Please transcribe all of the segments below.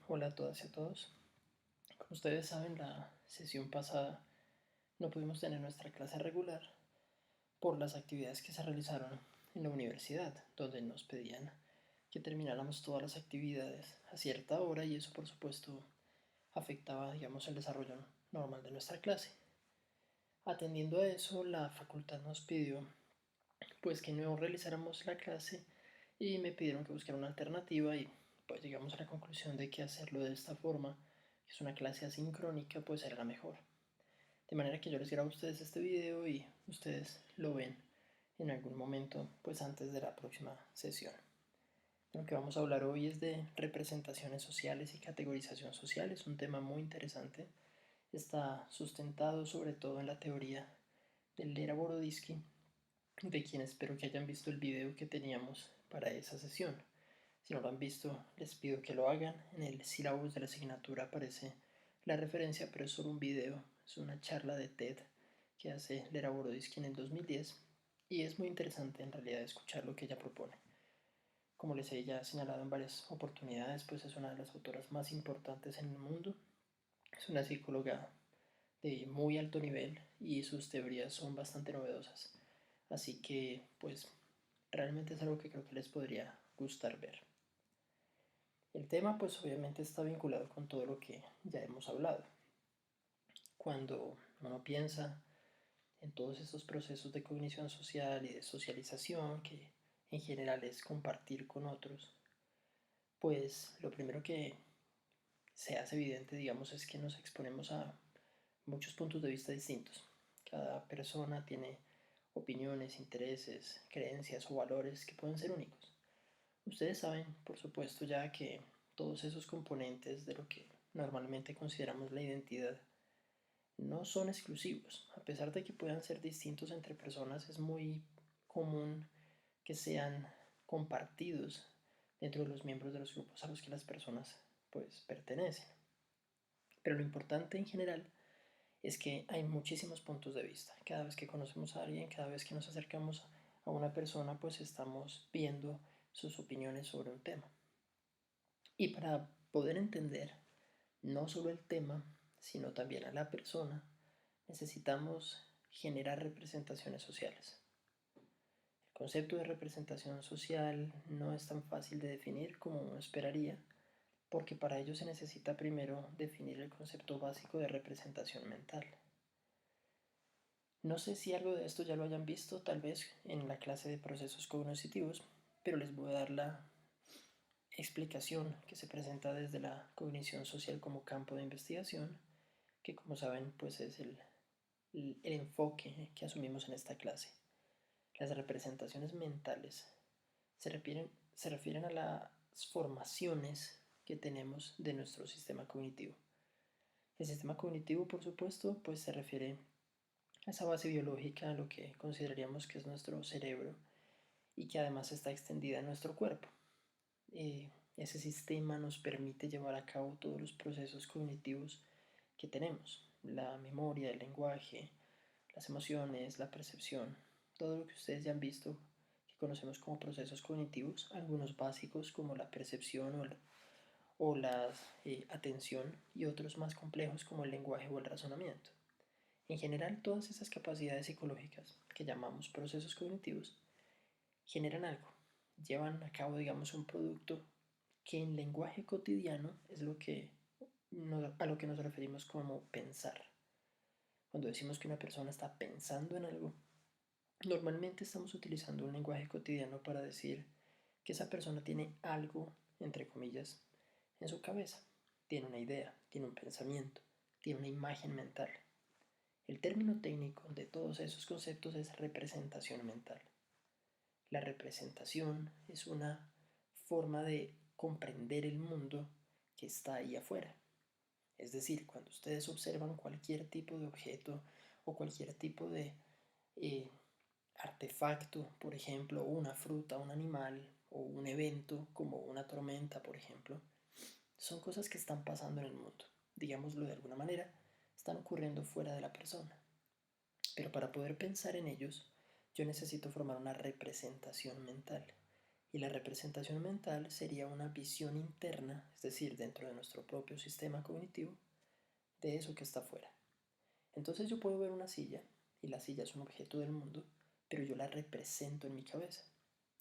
Hola a todas y a todos. Como ustedes saben, la sesión pasada no pudimos tener nuestra clase regular por las actividades que se realizaron en la universidad, donde nos pedían que termináramos todas las actividades a cierta hora y eso por supuesto afectaba, digamos, el desarrollo normal de nuestra clase. Atendiendo a eso, la facultad nos pidió pues que no realizáramos la clase y me pidieron que buscara una alternativa y pues llegamos a la conclusión de que hacerlo de esta forma, que es una clase asincrónica, pues era la mejor. De manera que yo les grabo a ustedes este video y ustedes lo ven en algún momento, pues antes de la próxima sesión. Lo que vamos a hablar hoy es de representaciones sociales y categorización social. Es un tema muy interesante. Está sustentado sobre todo en la teoría de Lera-Boroditsky, de quien espero que hayan visto el video que teníamos para esa sesión. Si no lo han visto, les pido que lo hagan. En el sílabus de la asignatura aparece la referencia, pero es solo un video. Es una charla de TED que hace Lera Boroditsky en el 2010 y es muy interesante en realidad escuchar lo que ella propone. Como les he ya señalado en varias oportunidades, pues es una de las autoras más importantes en el mundo. Es una psicóloga de muy alto nivel y sus teorías son bastante novedosas. Así que, pues, realmente es algo que creo que les podría gustar ver. El tema, pues, obviamente está vinculado con todo lo que ya hemos hablado. Cuando uno piensa en todos estos procesos de cognición social y de socialización, que en general es compartir con otros, pues lo primero que se hace evidente, digamos, es que nos exponemos a muchos puntos de vista distintos. Cada persona tiene opiniones, intereses, creencias o valores que pueden ser únicos. Ustedes saben, por supuesto, ya que todos esos componentes de lo que normalmente consideramos la identidad no son exclusivos. A pesar de que puedan ser distintos entre personas, es muy común que sean compartidos dentro de los miembros de los grupos a los que las personas pues pertenecen. Pero lo importante en general es que hay muchísimos puntos de vista. Cada vez que conocemos a alguien, cada vez que nos acercamos a una persona, pues estamos viendo sus opiniones sobre un tema. Y para poder entender no solo el tema, sino también a la persona, necesitamos generar representaciones sociales. El concepto de representación social no es tan fácil de definir como uno esperaría, porque para ello se necesita primero definir el concepto básico de representación mental. No sé si algo de esto ya lo hayan visto, tal vez en la clase de procesos cognitivos, pero les voy a dar la explicación que se presenta desde la cognición social como campo de investigación, que como saben pues es el enfoque que asumimos en esta clase. Las representaciones mentales se refieren a las formaciones que tenemos de nuestro sistema cognitivo. El sistema cognitivo, por supuesto, pues se refiere a esa base biológica, a lo que consideraríamos que es nuestro cerebro y que además está extendida en nuestro cuerpo. Ese sistema nos permite llevar a cabo todos los procesos cognitivos que tenemos, la memoria, el lenguaje, las emociones, la percepción, todo lo que ustedes ya han visto que conocemos como procesos cognitivos, algunos básicos como la percepción o la atención y otros más complejos como el lenguaje o el razonamiento. En general, todas esas capacidades psicológicas que llamamos procesos cognitivos generan algo, llevan a cabo, digamos, un producto que en lenguaje cotidiano es a lo que nos referimos como pensar. Cuando decimos que una persona está pensando en algo, normalmente estamos utilizando un lenguaje cotidiano para decir que esa persona tiene algo, entre comillas, en su cabeza. Tiene una idea, tiene un pensamiento, tiene una imagen mental. El término técnico de todos esos conceptos es representación mental. La representación es una forma de comprender el mundo que está ahí afuera. Es decir, cuando ustedes observan cualquier tipo de objeto o cualquier tipo de eh, artefacto, por ejemplo, una fruta, un animal o un evento como una tormenta, por ejemplo, son cosas que están pasando en el mundo. Digámoslo de alguna manera, están ocurriendo fuera de la persona. Pero para poder pensar en ellos, yo necesito formar una representación mental. Y la representación mental sería una visión interna, es decir, dentro de nuestro propio sistema cognitivo, de eso que está afuera. Entonces yo puedo ver una silla, y la silla es un objeto del mundo, pero yo la represento en mi cabeza.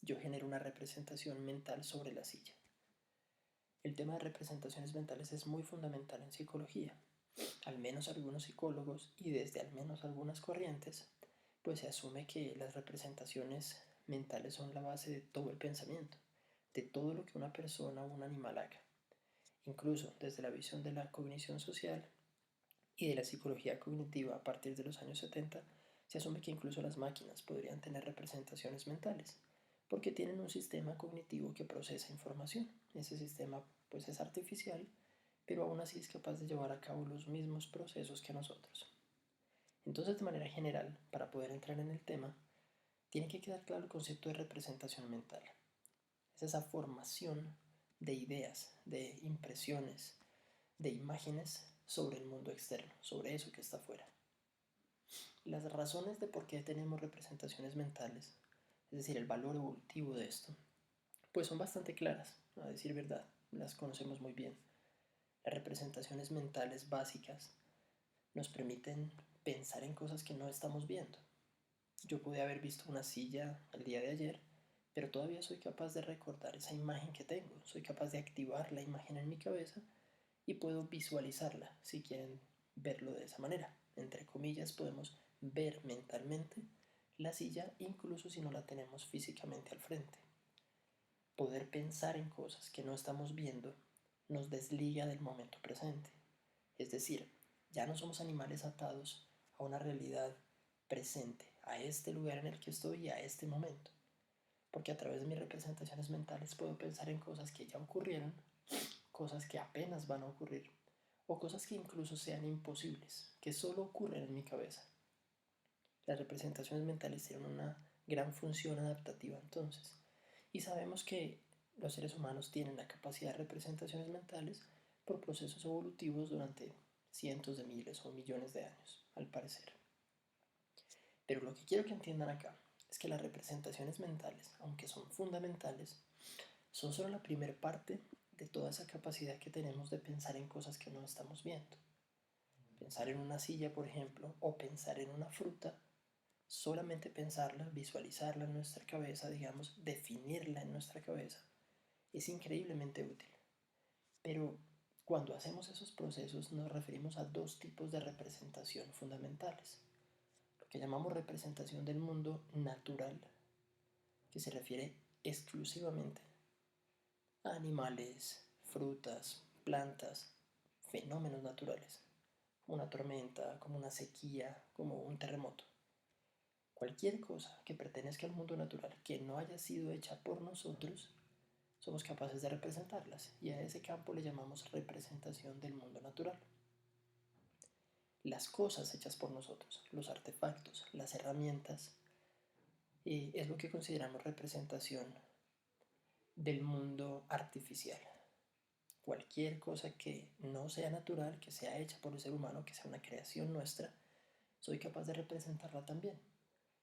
Yo genero una representación mental sobre la silla. El tema de representaciones mentales es muy fundamental en psicología. Al menos algunos psicólogos y desde al menos algunas corrientes, pues se asume que las representaciones mentales son la base de todo el pensamiento, de todo lo que una persona o un animal haga. Incluso desde la visión de la cognición social y de la psicología cognitiva a partir de los años 70, se asume que incluso las máquinas podrían tener representaciones mentales, porque tienen un sistema cognitivo que procesa información. Ese sistema pues es artificial, pero aún así es capaz de llevar a cabo los mismos procesos que nosotros. Entonces, de manera general, para poder entrar en el tema, tiene que quedar claro el concepto de representación mental. Es esa formación de ideas, de impresiones, de imágenes sobre el mundo externo, sobre eso que está afuera. Las razones de por qué tenemos representaciones mentales, es decir, el valor evolutivo de esto, pues son bastante claras, a decir verdad, las conocemos muy bien. Las representaciones mentales básicas nos permiten pensar en cosas que no estamos viendo. Yo pude haber visto una silla el día de ayer, pero todavía soy capaz de recordar esa imagen que tengo, soy capaz de activar la imagen en mi cabeza y puedo visualizarla, si quieren verlo de esa manera. Entre comillas, podemos ver mentalmente la silla incluso si no la tenemos físicamente al frente. Poder pensar en cosas que no estamos viendo nos desliga del momento presente. Es decir, ya no somos animales atados a una realidad presente, a este lugar en el que estoy y a este momento. Porque a través de mis representaciones mentales puedo pensar en cosas que ya ocurrieron, cosas que apenas van a ocurrir, o cosas que incluso sean imposibles, que solo ocurren en mi cabeza. Las representaciones mentales tienen una gran función adaptativa entonces, y sabemos que los seres humanos tienen la capacidad de representaciones mentales por procesos evolutivos durante cientos de miles o millones de años, al parecer. Pero lo que quiero que entiendan acá es que las representaciones mentales, aunque son fundamentales, son solo la primera parte de toda esa capacidad que tenemos de pensar en cosas que no estamos viendo. Pensar en una silla, por ejemplo, o pensar en una fruta, solamente pensarla, visualizarla en nuestra cabeza, digamos, definirla en nuestra cabeza, es increíblemente útil. Pero cuando hacemos esos procesos nos referimos a dos tipos de representación fundamentales. Lo que llamamos representación del mundo natural, que se refiere exclusivamente a animales, frutas, plantas, fenómenos naturales, como una tormenta, como una sequía, como un terremoto. Cualquier cosa que pertenezca al mundo natural que no haya sido hecha por nosotros, somos capaces de representarlas y a ese campo le llamamos representación del mundo natural. Las cosas hechas por nosotros, los artefactos, las herramientas, es lo que consideramos representación del mundo artificial. Cualquier cosa que no sea natural, que sea hecha por el ser humano, que sea una creación nuestra, soy capaz de representarla también.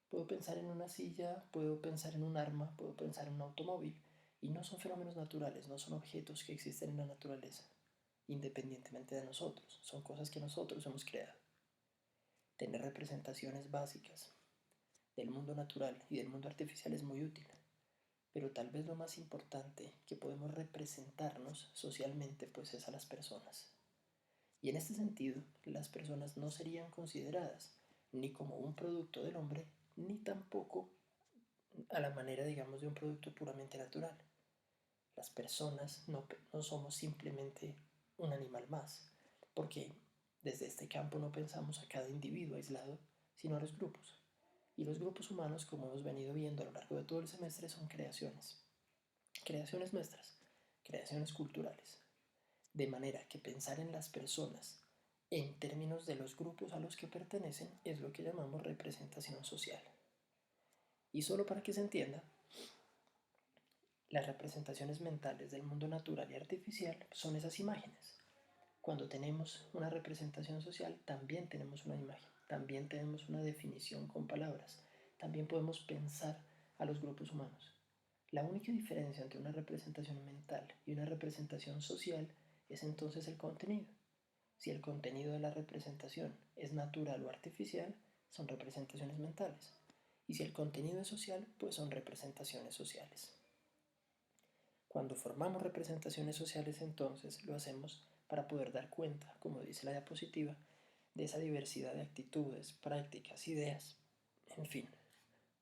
Puedo pensar en una silla, puedo pensar en un arma, puedo pensar en un automóvil, y no son fenómenos naturales, no son objetos que existen en la naturaleza, independientemente de nosotros, son cosas que nosotros hemos creado. Tener representaciones básicas del mundo natural y del mundo artificial es muy útil, pero tal vez lo más importante que podemos representarnos socialmente pues es a las personas. Y en este sentido, las personas no serían consideradas ni como un producto del hombre, ni tampoco a la manera, digamos, de un producto puramente natural. Las personas no somos simplemente un animal más, porque desde este campo no pensamos a cada individuo aislado, sino a los grupos. Y los grupos humanos, como hemos venido viendo a lo largo de todo el semestre, son creaciones. Creaciones nuestras, creaciones culturales. De manera que pensar en las personas en términos de los grupos a los que pertenecen es lo que llamamos representación social. Y solo para que se entienda, las representaciones mentales del mundo natural y artificial son esas imágenes. Cuando tenemos una representación social, también tenemos una imagen, también tenemos una definición con palabras, también podemos pensar a los grupos humanos. La única diferencia entre una representación mental y una representación social es entonces el contenido. Si el contenido de la representación es natural o artificial, son representaciones mentales. Y si el contenido es social, pues son representaciones sociales. Cuando formamos representaciones sociales, entonces lo hacemos para poder dar cuenta, como dice la diapositiva, de esa diversidad de actitudes, prácticas, ideas, en fin.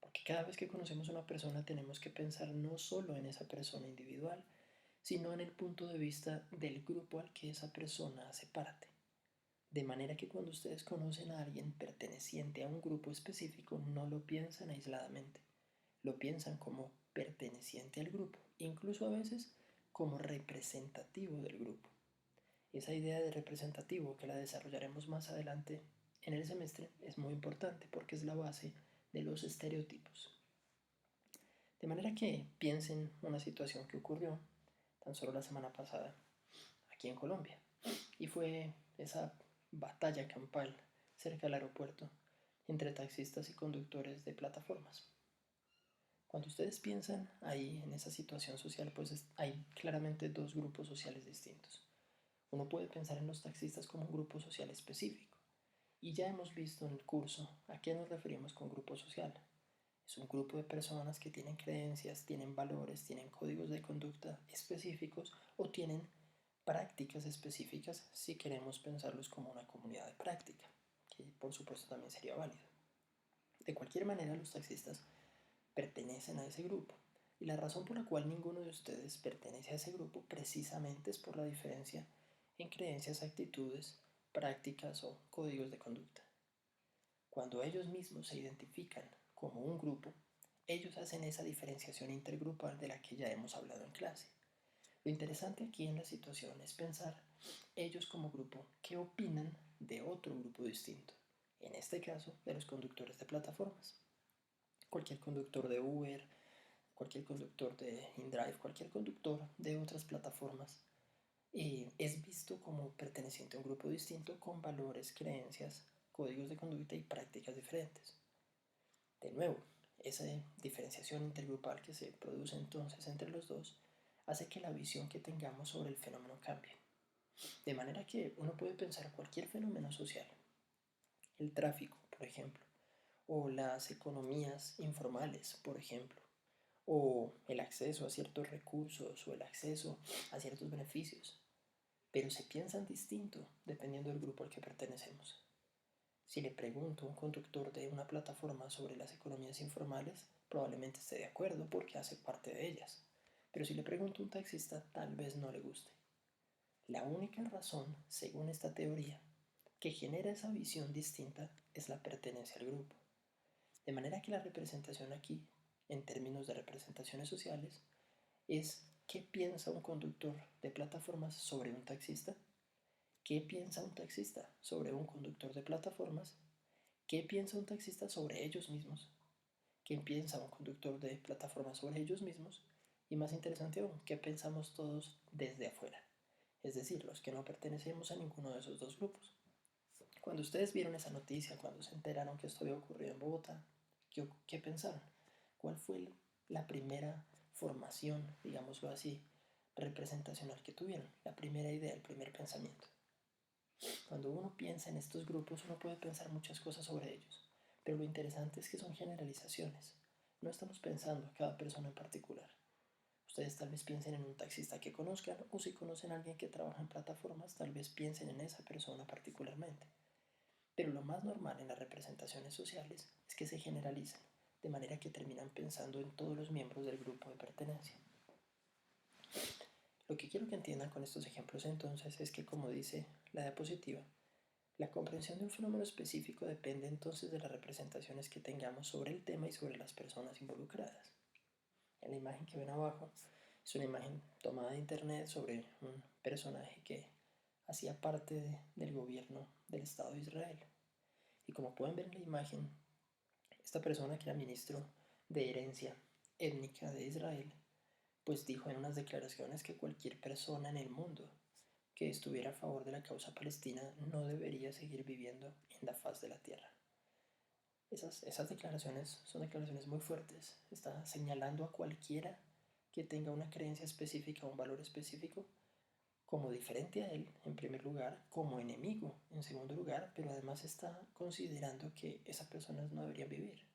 Porque cada vez que conocemos a una persona tenemos que pensar no solo en esa persona individual, sino en el punto de vista del grupo al que esa persona hace parte. De manera que cuando ustedes conocen a alguien perteneciente a un grupo específico, no lo piensan aisladamente, lo piensan como perteneciente al grupo, incluso a veces como representativo del grupo. Esa idea de representativo, que la desarrollaremos más adelante en el semestre, es muy importante porque es la base de los estereotipos. De manera que piensen una situación que ocurrió tan solo la semana pasada aquí en Colombia, y fue esa batalla campal cerca del aeropuerto entre taxistas y conductores de plataformas. Cuando ustedes piensan ahí en esa situación social, pues hay claramente dos grupos sociales distintos. Uno puede pensar en los taxistas como un grupo social específico, y ya hemos visto en el curso a qué nos referimos con grupo social. Es un grupo de personas que tienen creencias, tienen valores, tienen códigos de conducta específicos o tienen prácticas específicas si queremos pensarlos como una comunidad de práctica, que por supuesto también sería válido. De cualquier manera, los taxistas pertenecen a ese grupo. Y la razón por la cual ninguno de ustedes pertenece a ese grupo precisamente es por la diferencia en creencias, actitudes, prácticas o códigos de conducta. Cuando ellos mismos se identifican como un grupo, ellos hacen esa diferenciación intergrupal de la que ya hemos hablado en clase. Lo interesante aquí en la situación es pensar ellos como grupo qué opinan de otro grupo distinto, en este caso de los conductores de plataformas. Cualquier conductor de Uber, cualquier conductor de InDrive, cualquier conductor de otras plataformas es visto como perteneciente a un grupo distinto con valores, creencias, códigos de conducta y prácticas diferentes. De nuevo, esa diferenciación intergrupal que se produce entonces entre los dos hace que la visión que tengamos sobre el fenómeno cambie. De manera que uno puede pensar cualquier fenómeno social, el tráfico, por ejemplo, o las economías informales, por ejemplo, o el acceso a ciertos recursos o el acceso a ciertos beneficios, pero se piensan distinto dependiendo del grupo al que pertenecemos. Si le pregunto a un conductor de una plataforma sobre las economías informales, probablemente esté de acuerdo porque hace parte de ellas, pero si le pregunto a un taxista, tal vez no le guste. La única razón, según esta teoría, que genera esa visión distinta es la pertenencia al grupo. De manera que la representación aquí, en términos de representaciones sociales, es qué piensa un conductor de plataformas sobre un taxista, qué piensa un taxista sobre un conductor de plataformas, qué piensa un taxista sobre ellos mismos, qué piensa un conductor de plataformas sobre ellos mismos, y más interesante aún, qué pensamos todos desde afuera, es decir, los que no pertenecemos a ninguno de esos dos grupos. Cuando ustedes vieron esa noticia, cuando se enteraron que esto había ocurrido en Bogotá, ¿qué pensaron? ¿Cuál fue la primera formación, digámoslo así, representacional que tuvieron? La primera idea, el primer pensamiento. Cuando uno piensa en estos grupos, uno puede pensar muchas cosas sobre ellos, pero lo interesante es que son generalizaciones. No estamos pensando a cada persona en particular. Ustedes tal vez piensen en un taxista que conozcan, o si conocen a alguien que trabaja en plataformas, tal vez piensen en esa persona particularmente. Pero lo más normal en las representaciones sociales es que se generalizan, de manera que terminan pensando en todos los miembros del grupo de pertenencia. Lo que quiero que entiendan con estos ejemplos entonces es que, como dice la diapositiva, la comprensión de un fenómeno específico depende entonces de las representaciones que tengamos sobre el tema y sobre las personas involucradas. En la imagen que ven abajo es una imagen tomada de internet sobre un personaje que hacía parte del gobierno del Estado de Israel. Y como pueden ver en la imagen, esta persona que era ministro de herencia étnica de Israel, pues dijo en unas declaraciones que cualquier persona en el mundo que estuviera a favor de la causa palestina no debería seguir viviendo en la faz de la tierra. Esas declaraciones son declaraciones muy fuertes. Está señalando a cualquiera que tenga una creencia específica o un valor específico como diferente a él, en primer lugar, como enemigo, en segundo lugar, pero además está considerando que esas personas no deberían vivir.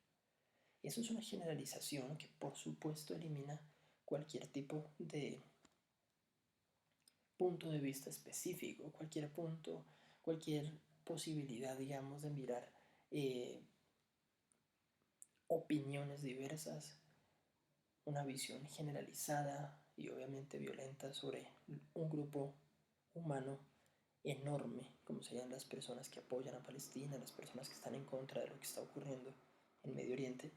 Eso es una generalización que por supuesto elimina cualquier tipo de punto de vista específico, cualquier punto, cualquier posibilidad, digamos, de mirar opiniones diversas, una visión generalizada y obviamente violenta sobre un grupo humano enorme, como serían las personas que apoyan a Palestina, las personas que están en contra de lo que está ocurriendo en Medio Oriente,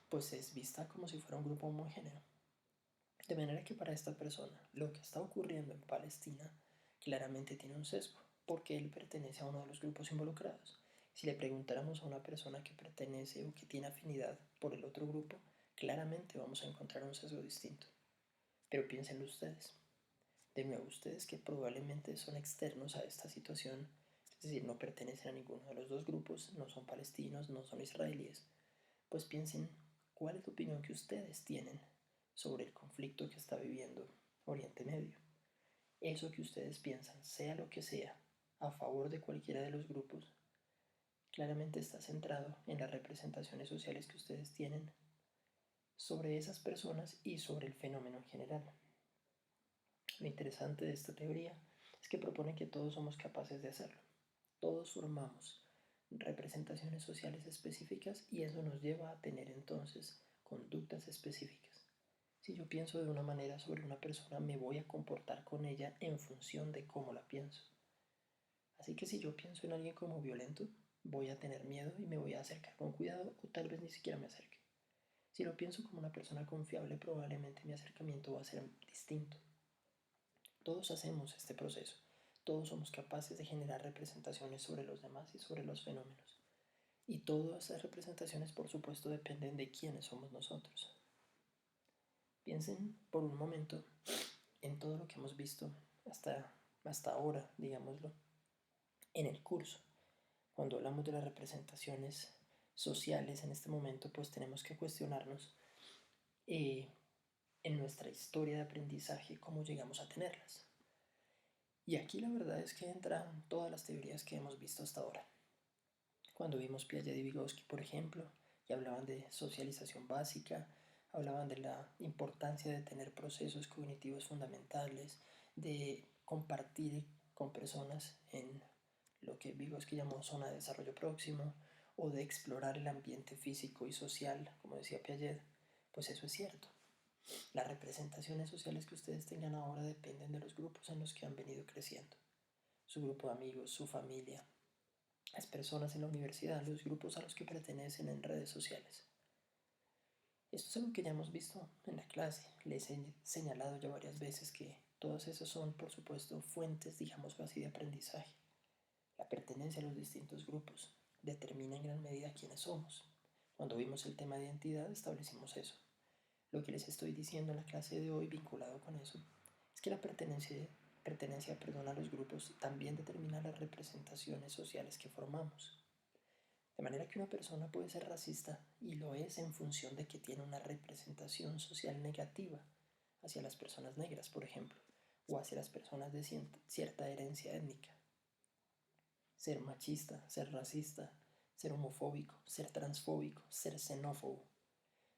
pues es vista como si fuera un grupo homogéneo. De manera que para esta persona, lo que está ocurriendo en Palestina claramente tiene un sesgo, porque él pertenece a uno de los grupos involucrados. Si le preguntáramos a una persona que pertenece o que tiene afinidad por el otro grupo, claramente vamos a encontrar un sesgo distinto. Pero piénsenlo ustedes. De nuevo, ustedes que probablemente son externos a esta situación, es decir, no pertenecen a ninguno de los dos grupos, no son palestinos, no son israelíes, pues piensen cuál es la opinión que ustedes tienen sobre el conflicto que está viviendo Oriente Medio. Eso que ustedes piensan, sea lo que sea, a favor de cualquiera de los grupos, claramente está centrado en las representaciones sociales que ustedes tienen sobre esas personas y sobre el fenómeno en general. Lo interesante de esta teoría es que propone que todos somos capaces de hacerlo. Todos formamos representaciones sociales específicas y eso nos lleva a tener entonces conductas específicas. Si yo pienso de una manera sobre una persona, me voy a comportar con ella en función de cómo la pienso. Así que si yo pienso en alguien como violento, voy a tener miedo y me voy a acercar con cuidado o tal vez ni siquiera me acerque. Si lo pienso como una persona confiable, probablemente mi acercamiento va a ser distinto. Todos hacemos este proceso. Todos somos capaces de generar representaciones sobre los demás y sobre los fenómenos. Y todas esas representaciones, por supuesto, dependen de quiénes somos nosotros. Piensen por un momento en todo lo que hemos visto hasta ahora, digámoslo, en el curso. Cuando hablamos de las representaciones sociales en este momento, pues tenemos que cuestionarnos en nuestra historia de aprendizaje cómo llegamos a tenerlas. Y aquí la verdad es que entran todas las teorías que hemos visto hasta ahora. Cuando vimos Piaget y Vygotsky, por ejemplo, y hablaban de socialización básica, hablaban de la importancia de tener procesos cognitivos fundamentales, de compartir con personas en lo que Vygotsky llamó zona de desarrollo próximo, o de explorar el ambiente físico y social, como decía Piaget, pues eso es cierto. Las representaciones sociales que ustedes tengan ahora dependen de los grupos en los que han venido creciendo. Su grupo de amigos, su familia, las personas en la universidad, los grupos a los que pertenecen en redes sociales. Esto es algo que ya hemos visto en la clase. Les he señalado ya varias veces que todas esas son, por supuesto, fuentes, digamos así, de aprendizaje. La pertenencia a los distintos grupos determina en gran medida quiénes somos. Cuando vimos el tema de identidad establecimos eso. Lo que les estoy diciendo en la clase de hoy vinculado con eso es que la pertenencia a los grupos también determina las representaciones sociales que formamos. De manera que una persona puede ser racista y lo es en función de que tiene una representación social negativa hacia las personas negras, por ejemplo, o hacia las personas de cierta herencia étnica. Ser machista, ser racista, ser homofóbico, ser transfóbico, ser xenófobo.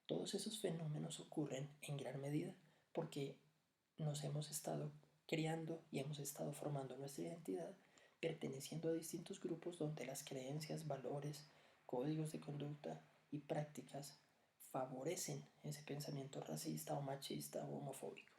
Todos esos fenómenos ocurren en gran medida porque nos hemos estado criando y hemos estado formando nuestra identidad perteneciendo a distintos grupos donde las creencias, valores, códigos de conducta y prácticas favorecen ese pensamiento racista o machista o homofóbico.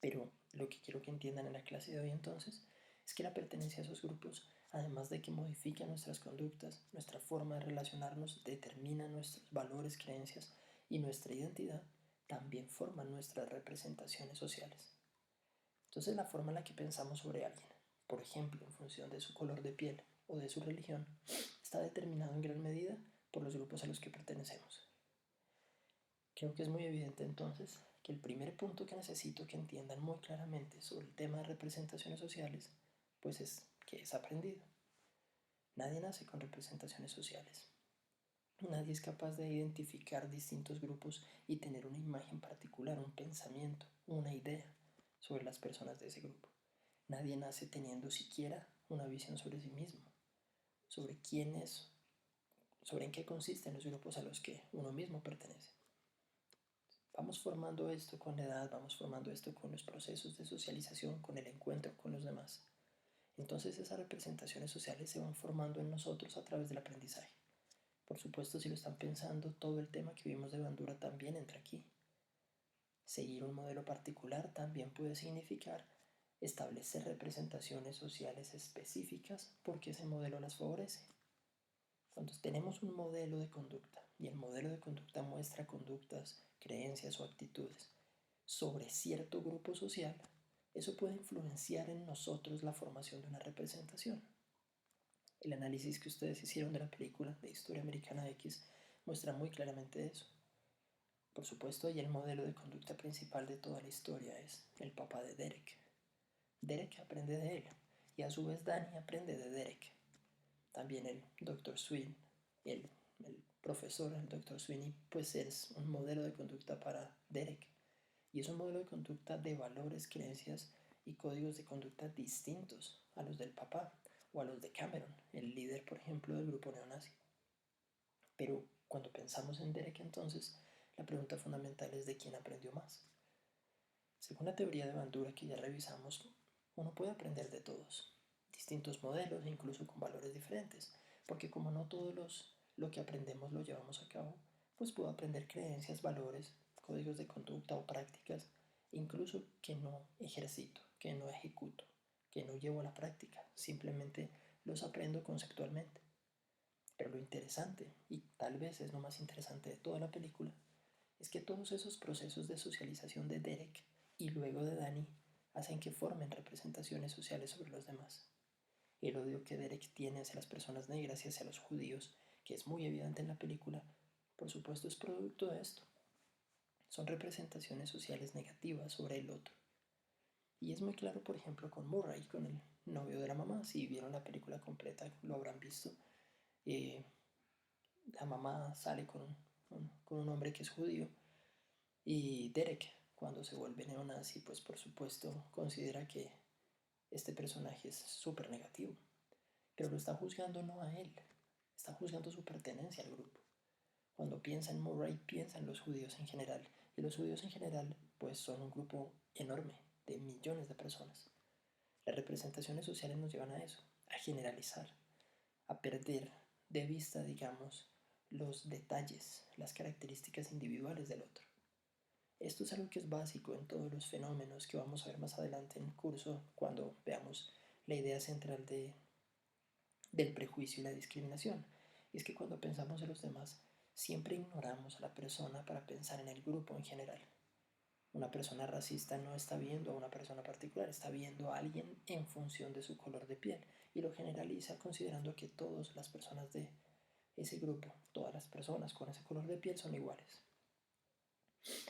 Pero lo que quiero que entiendan en la clase de hoy entonces es que la pertenencia a esos grupos, además de que modifica nuestras conductas, nuestra forma de relacionarnos, determina nuestros valores, creencias y nuestra identidad, también forma nuestras representaciones sociales. Entonces la forma en la que pensamos sobre alguien, por ejemplo, en función de su color de piel o de su religión, está determinado en gran medida por los grupos a los que pertenecemos. Creo que es muy evidente entonces que el primer punto que necesito que entiendan muy claramente sobre el tema de representaciones sociales, pues es que es aprendido. Nadie nace con representaciones sociales. Nadie es capaz de identificar distintos grupos y tener una imagen particular, un pensamiento, una idea sobre las personas de ese grupo. Nadie nace teniendo siquiera una visión sobre sí mismo, sobre quién es, sobre en qué consisten los grupos a los que uno mismo pertenece. Vamos formando esto con la edad, vamos formando esto con los procesos de socialización, con el encuentro con los demás. Entonces esas representaciones sociales se van formando en nosotros a través del aprendizaje. Por supuesto, si lo están pensando, todo el tema que vimos de Bandura también entra aquí. Seguir un modelo particular también puede significar establecer representaciones sociales específicas porque ese modelo las favorece. Cuando tenemos un modelo de conducta y el modelo de conducta muestra conductas, creencias o actitudes sobre cierto grupo social, eso puede influenciar en nosotros la formación de una representación. El análisis que ustedes hicieron de la película de Historia Americana X muestra muy claramente eso. Por supuesto, y el modelo de conducta principal de toda la historia es el papá de Derek. Derek aprende de él y a su vez Danny aprende de Derek. También el Dr. Sweeney, el profesor, el Dr. Sweeney, pues es un modelo de conducta para Derek. Y es un modelo de conducta de valores, creencias y códigos de conducta distintos a los del papá o a los de Cameron, el líder, por ejemplo, del grupo neonazi. Pero cuando pensamos en Derek entonces, la pregunta fundamental es de quién aprendió más. Según la teoría de Bandura que ya revisamos, uno puede aprender de todos, distintos modelos, incluso con valores diferentes, porque como no todos lo que aprendemos lo llevamos a cabo, pues puedo aprender creencias, valores, códigos de conducta o prácticas, incluso que no ejercito, que no ejecuto, que no llevo a la práctica, simplemente los aprendo conceptualmente. Pero lo interesante, y tal vez es lo más interesante de toda la película, es que todos esos procesos de socialización de Derek y luego de Danny hacen que formen representaciones sociales sobre los demás. El odio que Derek tiene hacia las personas negras y hacia los judíos, que es muy evidente en la película, por supuesto es producto de esto. Son representaciones sociales negativas sobre el otro. Y es muy claro, por ejemplo, con Murray, con el novio de la mamá. Si vieron la película completa, lo habrán visto. Eh, la mamá sale con un hombre que es judío y Derek, cuando se vuelve neonazi, pues por supuesto considera que este personaje es súper negativo, pero lo está juzgando no a él, está juzgando su pertenencia al grupo. Cuando piensa en Murray, piensa en los judíos en general, y los judíos en general pues son un grupo enorme de millones de personas. Las representaciones sociales nos llevan a eso, a generalizar, a perder de vista, digamos, los detalles, las características individuales del otro. Esto es algo que es básico en todos los fenómenos que vamos a ver más adelante en el curso cuando veamos la idea central del prejuicio y la discriminación. Y es que cuando pensamos en los demás, siempre ignoramos a la persona para pensar en el grupo en general. Una persona racista no está viendo a una persona particular, está viendo a alguien en función de su color de piel y lo generaliza considerando que todas las personas de ese grupo, todas las personas con ese color de piel son iguales.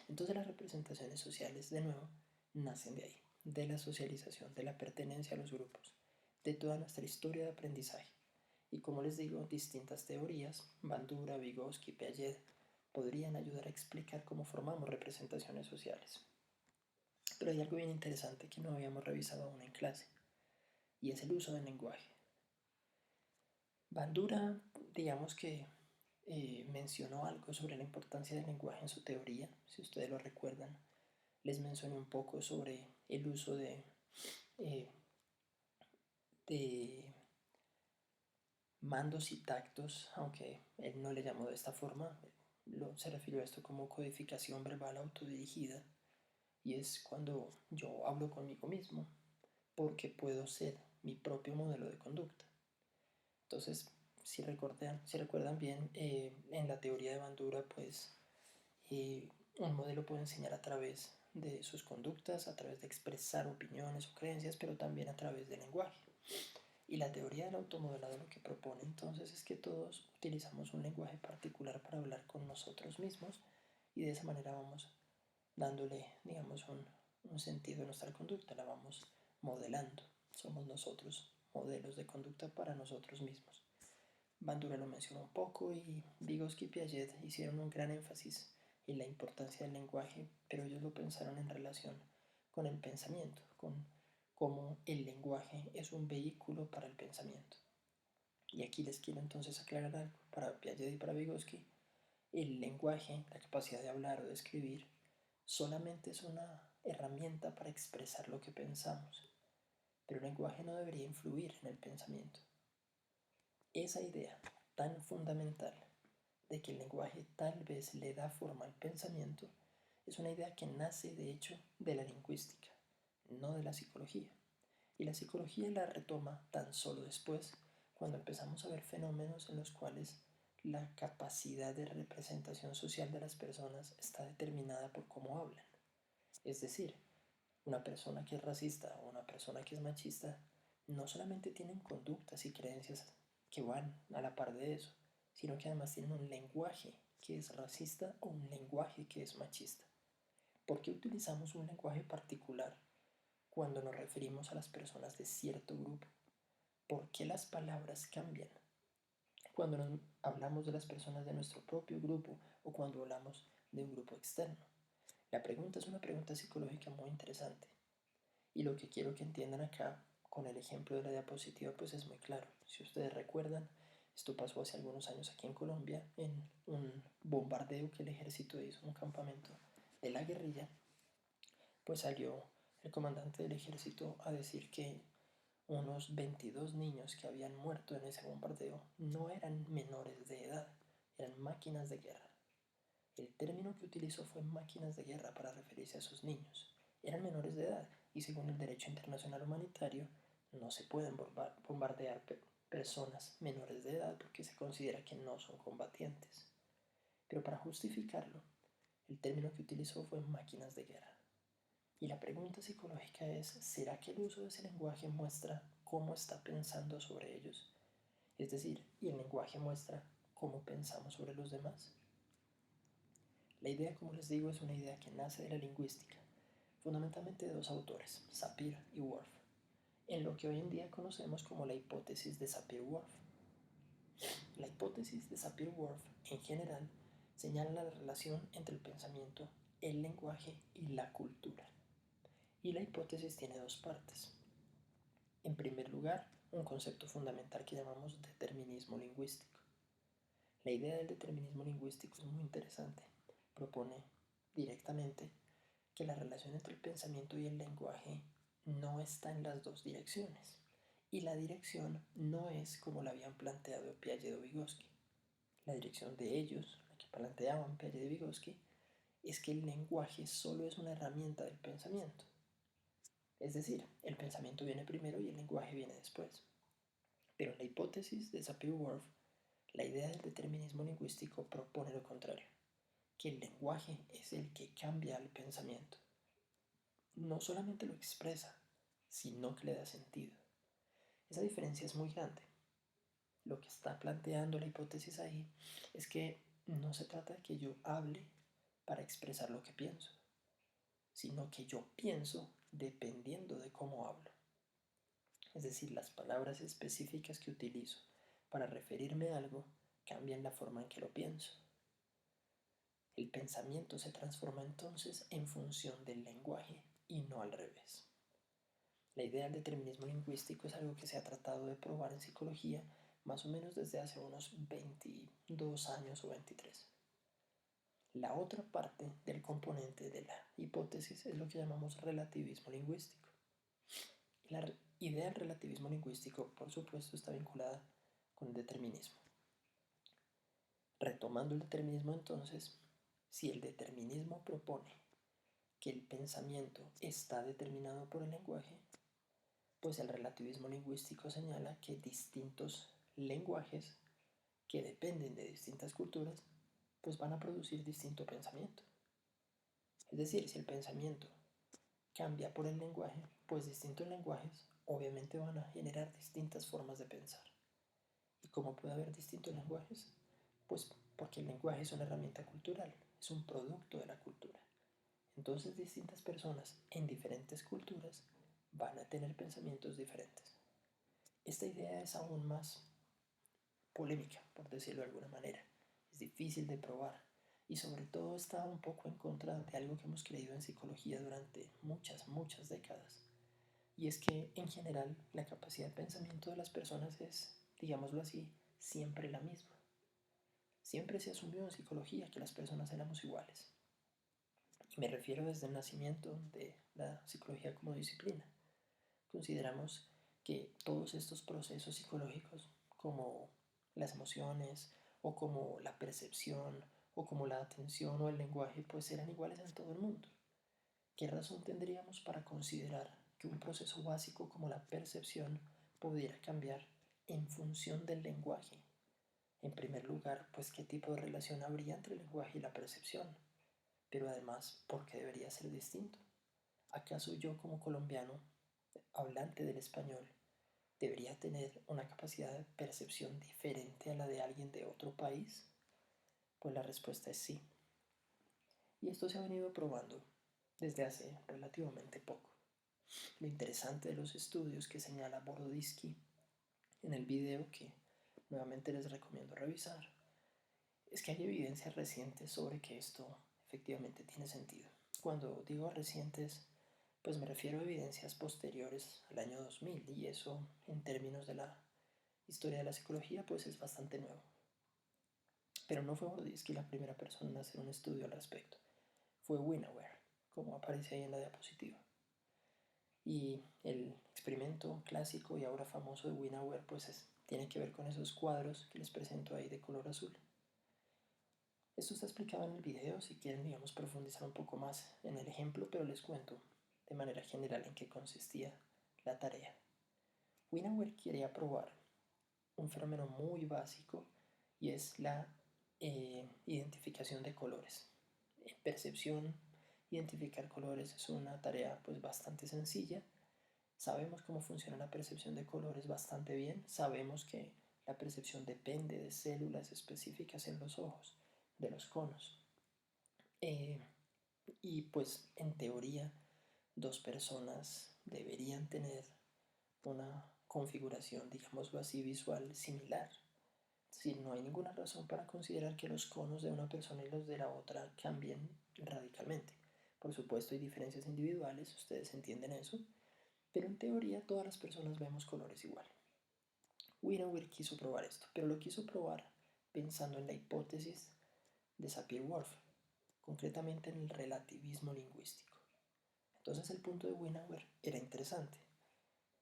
Entonces las representaciones sociales, de nuevo, nacen de ahí, de la socialización, de la pertenencia a los grupos, de toda nuestra historia de aprendizaje. Y como les digo, distintas teorías, Bandura, Vygotsky, Piaget, podrían ayudar a explicar cómo formamos representaciones sociales. Pero hay algo bien interesante que no habíamos revisado aún en clase, y es el uso del lenguaje. Bandura, digamos que mencionó algo sobre la importancia del lenguaje en su teoría, si ustedes lo recuerdan. Les mencioné un poco sobre el uso eh, de mandos y tactos, aunque él no le llamó de esta forma, se refirió a esto como codificación verbal autodirigida, y es cuando yo hablo conmigo mismo, porque puedo ser mi propio modelo de conducta. Entonces, si recuerdan bien, en la teoría de Bandura, pues un modelo puede enseñar a través de sus conductas, a través de expresar opiniones o creencias, pero también a través del lenguaje. Y la teoría del automodelado lo que propone entonces es que todos utilizamos un lenguaje particular para hablar con nosotros mismos y de esa manera vamos dándole, digamos, un sentido a nuestra conducta, la vamos modelando. Somos nosotros modelos de conducta para nosotros mismos. Bandura lo mencionó un poco y Vygotsky y Piaget hicieron un gran énfasis en la importancia del lenguaje, pero ellos lo pensaron en relación con el pensamiento, con cómo el lenguaje es un vehículo para el pensamiento. Y aquí les quiero entonces aclarar algo. Para Piaget y para Vygotsky, el lenguaje, la capacidad de hablar o de escribir, solamente es una herramienta para expresar lo que pensamos, pero el lenguaje no debería influir en el pensamiento. Esa idea tan fundamental de que el lenguaje tal vez le da forma al pensamiento es una idea que nace de hecho de la lingüística, no de la psicología. Y la psicología la retoma tan solo después, cuando empezamos a ver fenómenos en los cuales la capacidad de representación social de las personas está determinada por cómo hablan. Es decir, una persona que es racista o una persona que es machista no solamente tienen conductas y creencias que van a la par de eso, sino que además tienen un lenguaje que es racista o un lenguaje que es machista. ¿Por qué utilizamos un lenguaje particular cuando nos referimos a las personas de cierto grupo? ¿Por qué las palabras cambian cuando nos hablamos de las personas de nuestro propio grupo o cuando hablamos de un grupo externo? La pregunta es una pregunta psicológica muy interesante. Y lo que quiero que entiendan acá con el ejemplo de la diapositiva pues es muy claro. Si ustedes recuerdan, esto pasó hace algunos años aquí en Colombia en un bombardeo que el ejército hizo, un campamento de la guerrilla, pues salió el comandante del ejército a decir que unos 22 niños que habían muerto en ese bombardeo no eran menores de edad, eran máquinas de guerra. El término que utilizó fue máquinas de guerra para referirse a sus niños. Eran menores de edad y según el derecho internacional humanitario no se pueden bombardear personas menores de edad porque se considera que no son combatientes. Pero para justificarlo, el término que utilizó fue máquinas de guerra. Y la pregunta psicológica es, ¿será que el uso de ese lenguaje muestra cómo está pensando sobre ellos? Es decir, ¿y el lenguaje muestra cómo pensamos sobre los demás? La idea, como les digo, es una idea que nace de la lingüística, fundamentalmente de dos autores, Sapir y Whorf, en lo que hoy en día conocemos como la hipótesis de Sapir-Whorf. La hipótesis de Sapir-Whorf, en general, señala la relación entre el pensamiento, el lenguaje y la cultura. Y la hipótesis tiene dos partes. En primer lugar, un concepto fundamental que llamamos determinismo lingüístico. La idea del determinismo lingüístico es muy interesante. Propone directamente que la relación entre el pensamiento y el lenguaje no está en las dos direcciones. Y la dirección no es como la habían planteado Piaget o Vygotsky. La dirección de ellos, la que planteaban Piaget y Vygotsky, es que el lenguaje solo es una herramienta del pensamiento. Es decir, el pensamiento viene primero y el lenguaje viene después. Pero en la hipótesis de Sapir-Whorf, la idea del determinismo lingüístico propone lo contrario, que el lenguaje es el que cambia al pensamiento. No solamente lo expresa, sino que le da sentido. Esa diferencia es muy grande. Lo que está planteando la hipótesis ahí es que no se trata de que yo hable para expresar lo que pienso, sino que yo pienso dependiendo de cómo hablo. Es decir, las palabras específicas que utilizo para referirme a algo cambian la forma en que lo pienso. El pensamiento se transforma entonces en función del lenguaje y no al revés. La idea del determinismo lingüístico es algo que se ha tratado de probar en psicología más o menos desde hace unos 22 años o 23. La otra parte del componente de la hipótesis es lo que llamamos relativismo lingüístico. La idea del relativismo lingüístico, por supuesto, está vinculada con el determinismo. Retomando el determinismo entonces, si el determinismo propone que el pensamiento está determinado por el lenguaje, pues el relativismo lingüístico señala que distintos lenguajes que dependen de distintas culturas, pues van a producir distinto pensamiento. Es decir, si el pensamiento cambia por el lenguaje, pues distintos lenguajes obviamente van a generar distintas formas de pensar. ¿Y cómo puede haber distintos lenguajes? Pues porque el lenguaje es una herramienta cultural, es un producto de la cultura. Entonces distintas personas en diferentes culturas van a tener pensamientos diferentes. Esta idea es aún más polémica, por decirlo de alguna manera. Es difícil de probar y sobre todo está un poco en contra de algo que hemos creído en psicología durante muchas décadas. Y es que en general la capacidad de pensamiento de las personas es, digámoslo así, siempre la misma. Siempre se asumió en psicología que las personas éramos iguales. Y me refiero desde el nacimiento de la psicología como disciplina. Consideramos que todos estos procesos psicológicos, como las emociones, o como la percepción, o como la atención o el lenguaje, pues eran iguales en todo el mundo. ¿Qué razón tendríamos para considerar que un proceso básico como la percepción pudiera cambiar en función del lenguaje? En primer lugar, pues qué tipo de relación habría entre el lenguaje y la percepción, pero además, ¿por qué debería ser distinto? ¿Acaso yo como colombiano, hablante del español, debería tener una capacidad de percepción diferente a la de alguien de otro país? Pues la respuesta es sí. Y esto se ha venido probando desde hace relativamente poco. Lo interesante de los estudios que señala Boroditsky en el video, que nuevamente les recomiendo revisar, es que hay evidencias recientes sobre que esto efectivamente tiene sentido. Cuando digo recientes, pues me refiero a evidencias posteriores al año 2000, y eso en términos de la historia de la psicología pues es bastante nuevo. Pero no fue Boroditsky la primera persona en hacer un estudio al respecto, fue Winauer, como aparece ahí en la diapositiva. Y el experimento clásico y ahora famoso de Winauer pues tiene que ver con esos cuadros que les presento ahí de color azul. Esto está explicado en el video, si quieren digamos profundizar un poco más en el ejemplo, pero les cuento de manera general en qué consistía la tarea. Winauer quería probar un fenómeno muy básico y es la identificación de colores. En percepción, identificar colores es una tarea pues bastante sencilla. Sabemos cómo funciona la percepción de colores bastante bien. Sabemos que la percepción depende de células específicas en los ojos, de los conos. Y pues en teoría dos personas deberían tener una configuración, digámoslo así, visual similar. Si no hay ninguna razón para considerar que los conos de una persona y los de la otra cambien radicalmente. Por supuesto hay diferencias individuales, ustedes entienden eso, pero en teoría todas las personas vemos colores igual. Winauer quiso probar esto, pero lo quiso probar pensando en la hipótesis de Sapir-Whorf, concretamente en el relativismo lingüístico. Entonces el punto de Winauer era interesante.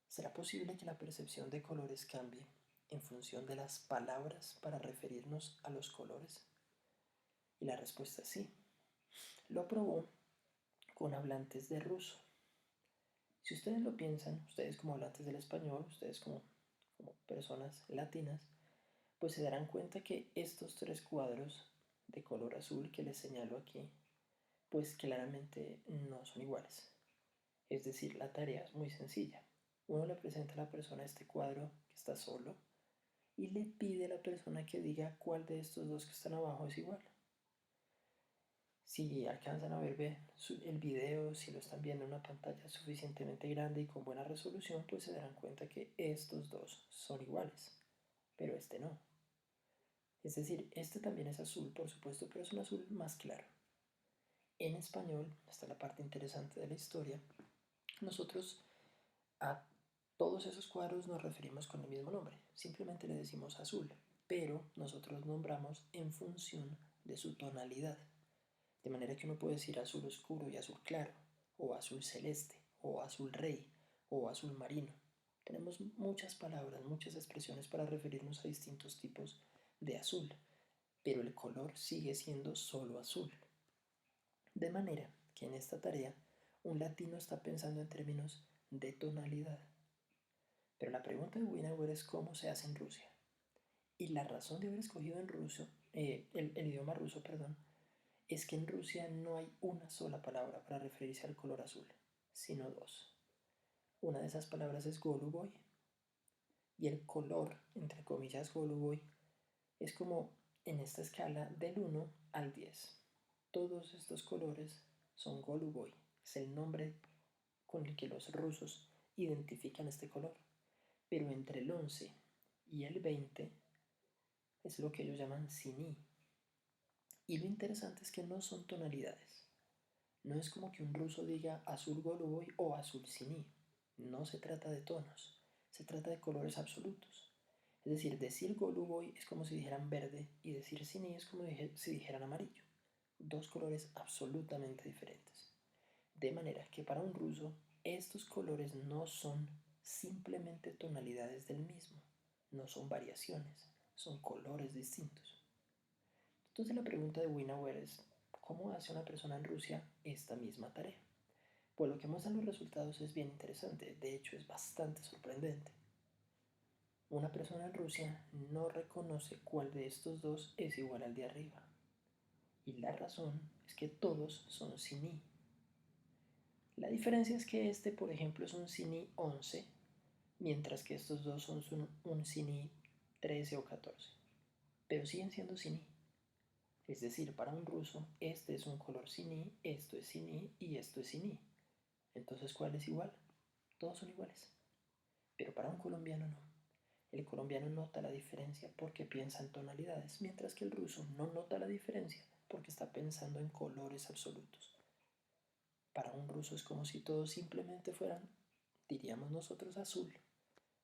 ¿Será posible que la percepción de colores cambie en función de las palabras para referirnos a los colores? Y la respuesta es sí. Lo probó con hablantes de ruso. Si ustedes lo piensan, ustedes como hablantes del español, ustedes como personas latinas, pues se darán cuenta que estos tres cuadros de color azul que les señalo aquí, pues claramente no son iguales. Es decir, la tarea es muy sencilla. Uno le presenta a la persona este cuadro que está solo y le pide a la persona que diga cuál de estos dos que están abajo es igual. Si alcanzan a ver el video, si lo están viendo en una pantalla suficientemente grande y con buena resolución, pues se darán cuenta que estos dos son iguales, pero este no. Es decir, este también es azul, por supuesto, pero es un azul más claro. En español, esta es la parte interesante de la historia, nosotros a todos esos cuadros nos referimos con el mismo nombre, simplemente le decimos azul, pero nosotros nombramos en función de su tonalidad. De manera que uno puede decir azul oscuro y azul claro, o azul celeste, o azul rey, o azul marino. Tenemos muchas palabras, muchas expresiones para referirnos a distintos tipos de azul, pero el color sigue siendo solo azul. De manera que en esta tarea un latino está pensando en términos de tonalidad. Pero la pregunta de Winauer es cómo se hace en Rusia. Y la razón de haber escogido en ruso, el idioma ruso, perdón, es que en Rusia no hay una sola palabra para referirse al color azul, sino dos. Una de esas palabras es Goluboy, y el color, entre comillas, Goluboy, es como en esta escala del 1 al 10. Todos estos colores son Goluboy, es el nombre con el que los rusos identifican este color. Pero entre el 11 y el 20 es lo que ellos llaman siní. Y lo interesante es que no son tonalidades. No es como que un ruso diga azul Goluboy o azul siní. No se trata de tonos, se trata de colores absolutos. Es decir, decir Goluboy es como si dijeran verde y decir siní es como si dijeran amarillo. Dos colores absolutamente diferentes. De manera que para un ruso estos colores no son simplemente tonalidades del mismo, no son variaciones, son colores distintos. Entonces la pregunta de Winauer es, ¿cómo hace una persona en Rusia esta misma tarea? Pues lo que muestran los resultados es bien interesante, de hecho es bastante sorprendente. Una persona en Rusia no reconoce cuál de estos dos es igual al de arriba. Y la razón es que todos son siní. La diferencia es que este, por ejemplo, es un siní 11, mientras que estos dos son un siní 13 o 14. Pero siguen siendo siní. Es decir, para un ruso, este es un color siní, esto es siní y esto es siní. Entonces, ¿cuál es igual? Todos son iguales. Pero para un colombiano no. El colombiano nota la diferencia porque piensa en tonalidades, mientras que el ruso no nota la diferencia porque está pensando en colores absolutos. Para un ruso es como si todos simplemente fueran, diríamos nosotros, azul.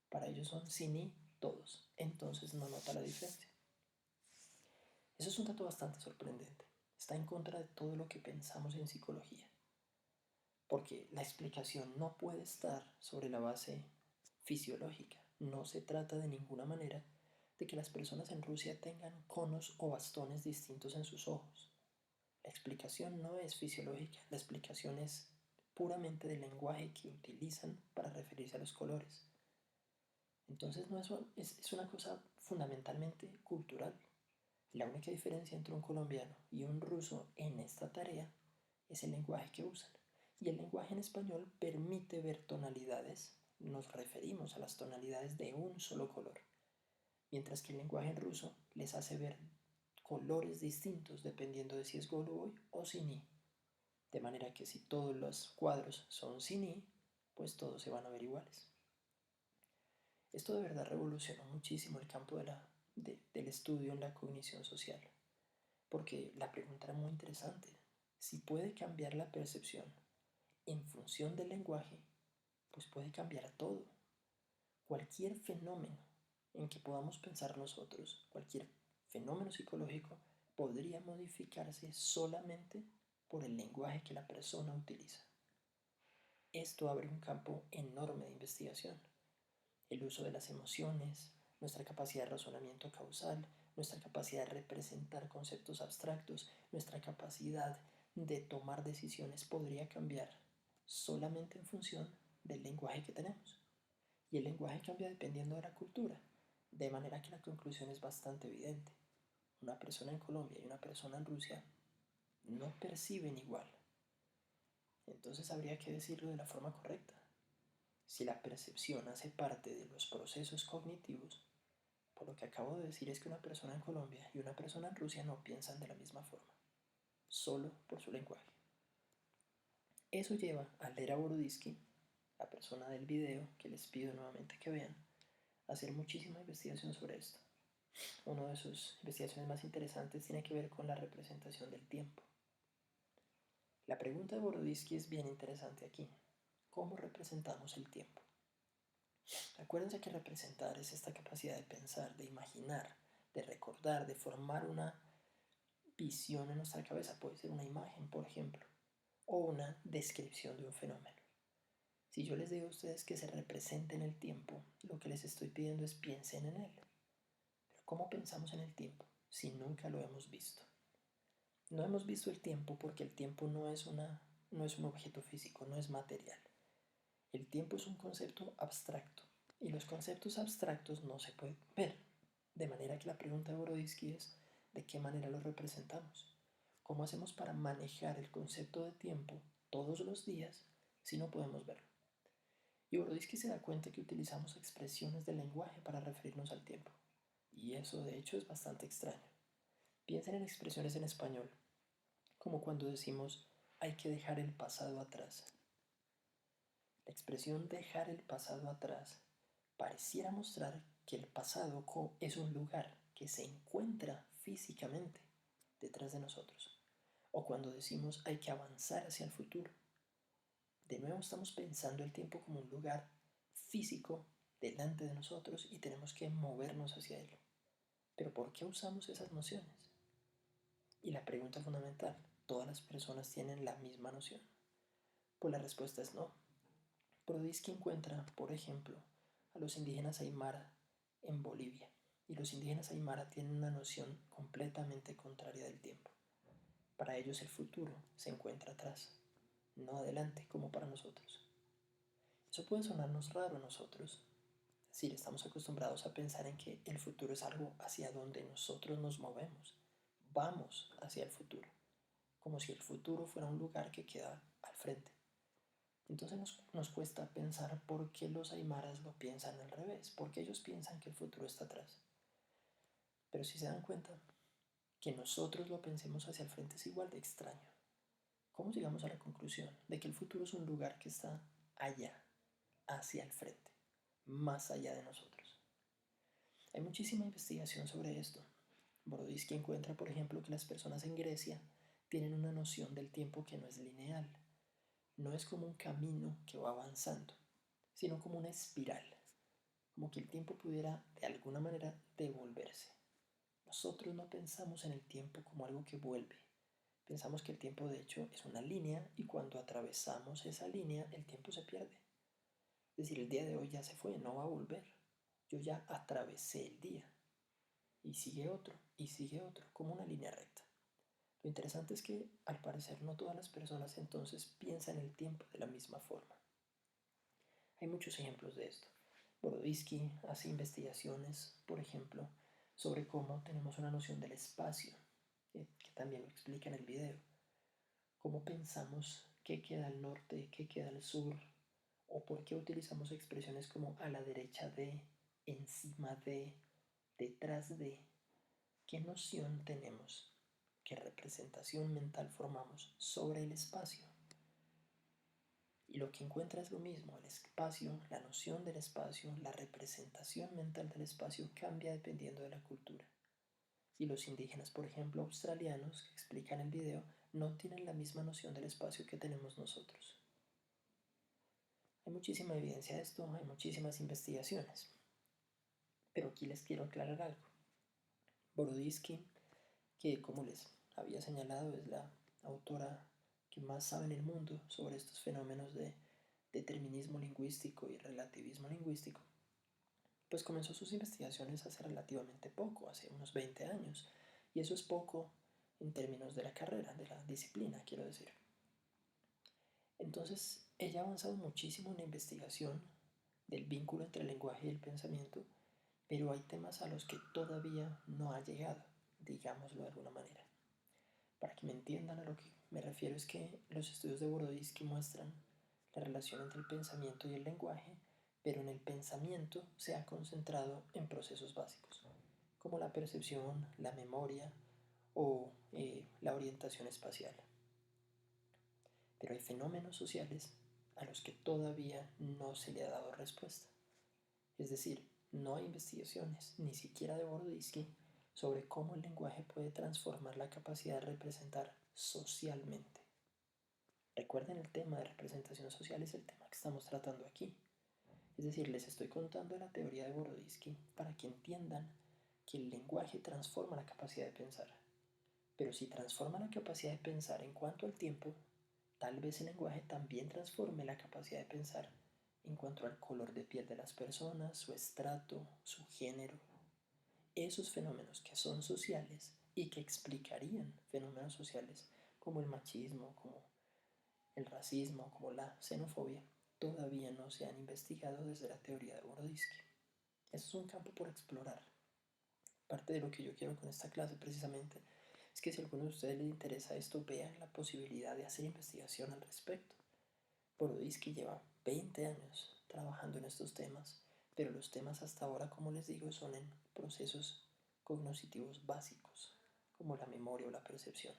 Para ellos son siní todos, entonces no nota la diferencia. Eso es un dato bastante sorprendente. Está en contra de todo lo que pensamos en psicología. Porque la explicación no puede estar sobre la base fisiológica. No se trata de ninguna manera de que las personas en Rusia tengan conos o bastones distintos en sus ojos. La explicación no es fisiológica, la explicación es puramente del lenguaje que utilizan para referirse a los colores. Entonces no es una cosa fundamentalmente cultural. La única diferencia entre un colombiano y un ruso en esta tarea es el lenguaje que usan. Y el lenguaje en español permite ver tonalidades, nos referimos a las tonalidades de un solo color, mientras que el lenguaje en ruso les hace ver colores distintos dependiendo de si es Goluboy o Siní. De manera que si todos los cuadros son Siní, pues todos se van a ver iguales. Esto de verdad revolucionó muchísimo el campo del estudio en la cognición social, porque la pregunta era muy interesante. Si puede cambiar la percepción en función del lenguaje, pues puede cambiar todo. Cualquier fenómeno en que podamos pensar nosotros, cualquier fenómeno psicológico, podría modificarse solamente por el lenguaje que la persona utiliza. Esto abre un campo enorme de investigación. El uso de las emociones, nuestra capacidad de razonamiento causal, nuestra capacidad de representar conceptos abstractos, nuestra capacidad de tomar decisiones podría cambiar solamente en función del lenguaje que tenemos. Y el lenguaje cambia dependiendo de la cultura, de manera que la conclusión es bastante evidente. Una persona en Colombia y una persona en Rusia no perciben igual. Entonces habría que decirlo de la forma correcta. Si la percepción hace parte de los procesos cognitivos, por lo que acabo de decir es que una persona en Colombia y una persona en Rusia no piensan de la misma forma, solo por su lenguaje. Eso lleva a Lera Boroditsky, la persona del video que les pido nuevamente que vean, a hacer muchísima investigación sobre esto. Una de sus investigaciones más interesantes tiene que ver con la representación del tiempo. La pregunta de Boroditsky es bien interesante aquí. ¿Cómo representamos el tiempo? Acuérdense que representar es esta capacidad de pensar, de imaginar, de recordar, de formar una visión en nuestra cabeza. Puede ser una imagen, por ejemplo, o una descripción de un fenómeno. Si yo les digo a ustedes que se representen el tiempo, lo que les estoy pidiendo es piensen en él. Pero ¿cómo pensamos en el tiempo si nunca lo hemos visto? No hemos visto el tiempo porque el tiempo no es un objeto físico, no es material. El tiempo es un concepto abstracto y los conceptos abstractos no se pueden ver. De manera que la pregunta de Boroditsky es ¿de qué manera lo representamos? ¿Cómo hacemos para manejar el concepto de tiempo todos los días si no podemos verlo? Y Boroditsky se da cuenta que utilizamos expresiones del lenguaje para referirnos al tiempo. Y eso de hecho es bastante extraño. Piensen en expresiones en español, como cuando decimos hay que dejar el pasado atrás. La expresión dejar el pasado atrás pareciera mostrar que el pasado es un lugar, que se encuentra físicamente detrás de nosotros. O cuando decimos hay que avanzar hacia el futuro. De nuevo estamos pensando el tiempo como un lugar físico delante de nosotros y tenemos que movernos hacia él. Pero ¿por qué usamos esas nociones? Y la pregunta fundamental, ¿todas las personas tienen la misma noción? Pues la respuesta es no. Brodisky encuentra, por ejemplo, a los indígenas Aymara en Bolivia. Y los indígenas Aymara tienen una noción completamente contraria del tiempo. Para ellos el futuro se encuentra atrás, no adelante como para nosotros. Eso puede sonarnos raro a nosotros. Es decir, estamos acostumbrados a pensar en que el futuro es algo hacia donde nosotros nos movemos. Vamos hacia el futuro, como si el futuro fuera un lugar que queda al frente. Entonces nos cuesta pensar por qué los aymaras lo piensan al revés, porque ellos piensan que el futuro está atrás. Pero si se dan cuenta, que nosotros lo pensemos hacia el frente es igual de extraño. ¿Cómo llegamos a la conclusión de que el futuro es un lugar que está allá, hacia el frente, más allá de nosotros? Hay muchísima investigación sobre esto. Brodisky encuentra, por ejemplo, que las personas en Grecia tienen una noción del tiempo que no es lineal. No es como un camino que va avanzando, sino como una espiral, como que el tiempo pudiera de alguna manera devolverse. Nosotros no pensamos en el tiempo como algo que vuelve. Pensamos que el tiempo de hecho es una línea y cuando atravesamos esa línea el tiempo se pierde. Es decir, el día de hoy ya se fue, no va a volver. Yo ya atravesé el día y sigue otro, como una línea recta. Lo interesante es que al parecer no todas las personas entonces piensan el tiempo de la misma forma. Hay muchos ejemplos de esto. Brodisky hace investigaciones, por ejemplo, sobre cómo tenemos una noción del espacio, que también lo explica en el video. Cómo pensamos qué queda al norte, qué queda al sur, o por qué utilizamos expresiones como a la derecha de, encima de, detrás de. ¿Qué noción tenemos? ¿Qué representación mental formamos sobre el espacio? Y lo que encuentra es lo mismo, el espacio, la noción del espacio, la representación mental del espacio cambia dependiendo de la cultura. Y los indígenas, por ejemplo, australianos, que explican el video, no tienen la misma noción del espacio que tenemos nosotros. Hay muchísima evidencia de esto, hay muchísimas investigaciones. Pero aquí les quiero aclarar algo. Brodisky, que como les había señalado es la autora que más sabe en el mundo sobre estos fenómenos de determinismo lingüístico y relativismo lingüístico, pues comenzó sus investigaciones hace relativamente poco, hace unos 20 años, y eso es poco en términos de la carrera, de la disciplina, quiero decir. Entonces, ella ha avanzado muchísimo en la investigación del vínculo entre el lenguaje y el pensamiento, pero hay temas a los que todavía no ha llegado, digámoslo de alguna manera. Para que me entiendan a lo que me refiero es que los estudios de Brodisky muestran la relación entre el pensamiento y el lenguaje, pero en el pensamiento se ha concentrado en procesos básicos, como la percepción, la memoria o la orientación espacial. Pero hay fenómenos sociales a los que todavía no se le ha dado respuesta. Es decir, no hay investigaciones, ni siquiera de Brodisky, sobre cómo el lenguaje puede transformar la capacidad de representar socialmente. Recuerden, el tema de representación social es el tema que estamos tratando aquí. Es decir, les estoy contando la teoría de Brodisky para que entiendan que el lenguaje transforma la capacidad de pensar. Pero si transforma la capacidad de pensar en cuanto al tiempo, tal vez el lenguaje también transforme la capacidad de pensar en cuanto al color de piel de las personas, su estrato, su género. Esos fenómenos que son sociales y que explicarían fenómenos sociales como el machismo, como el racismo, como la xenofobia, todavía no se han investigado desde la teoría de Brodisky. Eso es un campo por explorar. Parte de lo que yo quiero con esta clase precisamente es que si a alguno de ustedes les interesa esto, vean la posibilidad de hacer investigación al respecto. Brodisky lleva 20 años trabajando en estos temas, pero los temas hasta ahora, como les digo, son en procesos cognitivos básicos, como la memoria o la percepción.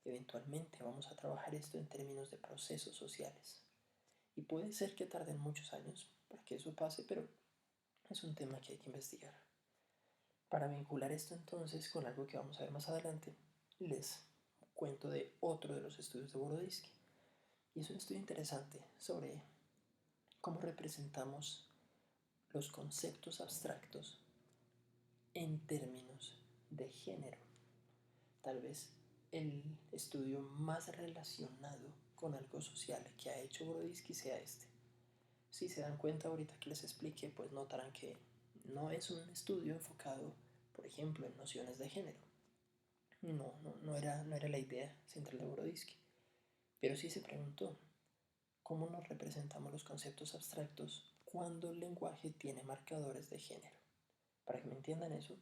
Eventualmente vamos a trabajar esto en términos de procesos sociales. Y puede ser que tarden muchos años para que eso pase, pero es un tema que hay que investigar. Para vincular esto entonces con algo que vamos a ver más adelante, les cuento de otro de los estudios de Boroditsky. Y es un estudio interesante sobre cómo representamos los conceptos abstractos en términos de género. Tal vez el estudio más relacionado con algo social que ha hecho Boroditsky sea este. Si se dan cuenta ahorita que les explique, pues notarán que no es un estudio enfocado, por ejemplo, en nociones de género. No era la idea central de Boroditsky. Pero sí se preguntó, ¿cómo nos representamos los conceptos abstractos cuando el lenguaje tiene marcadores de género? Para que me entiendan eso,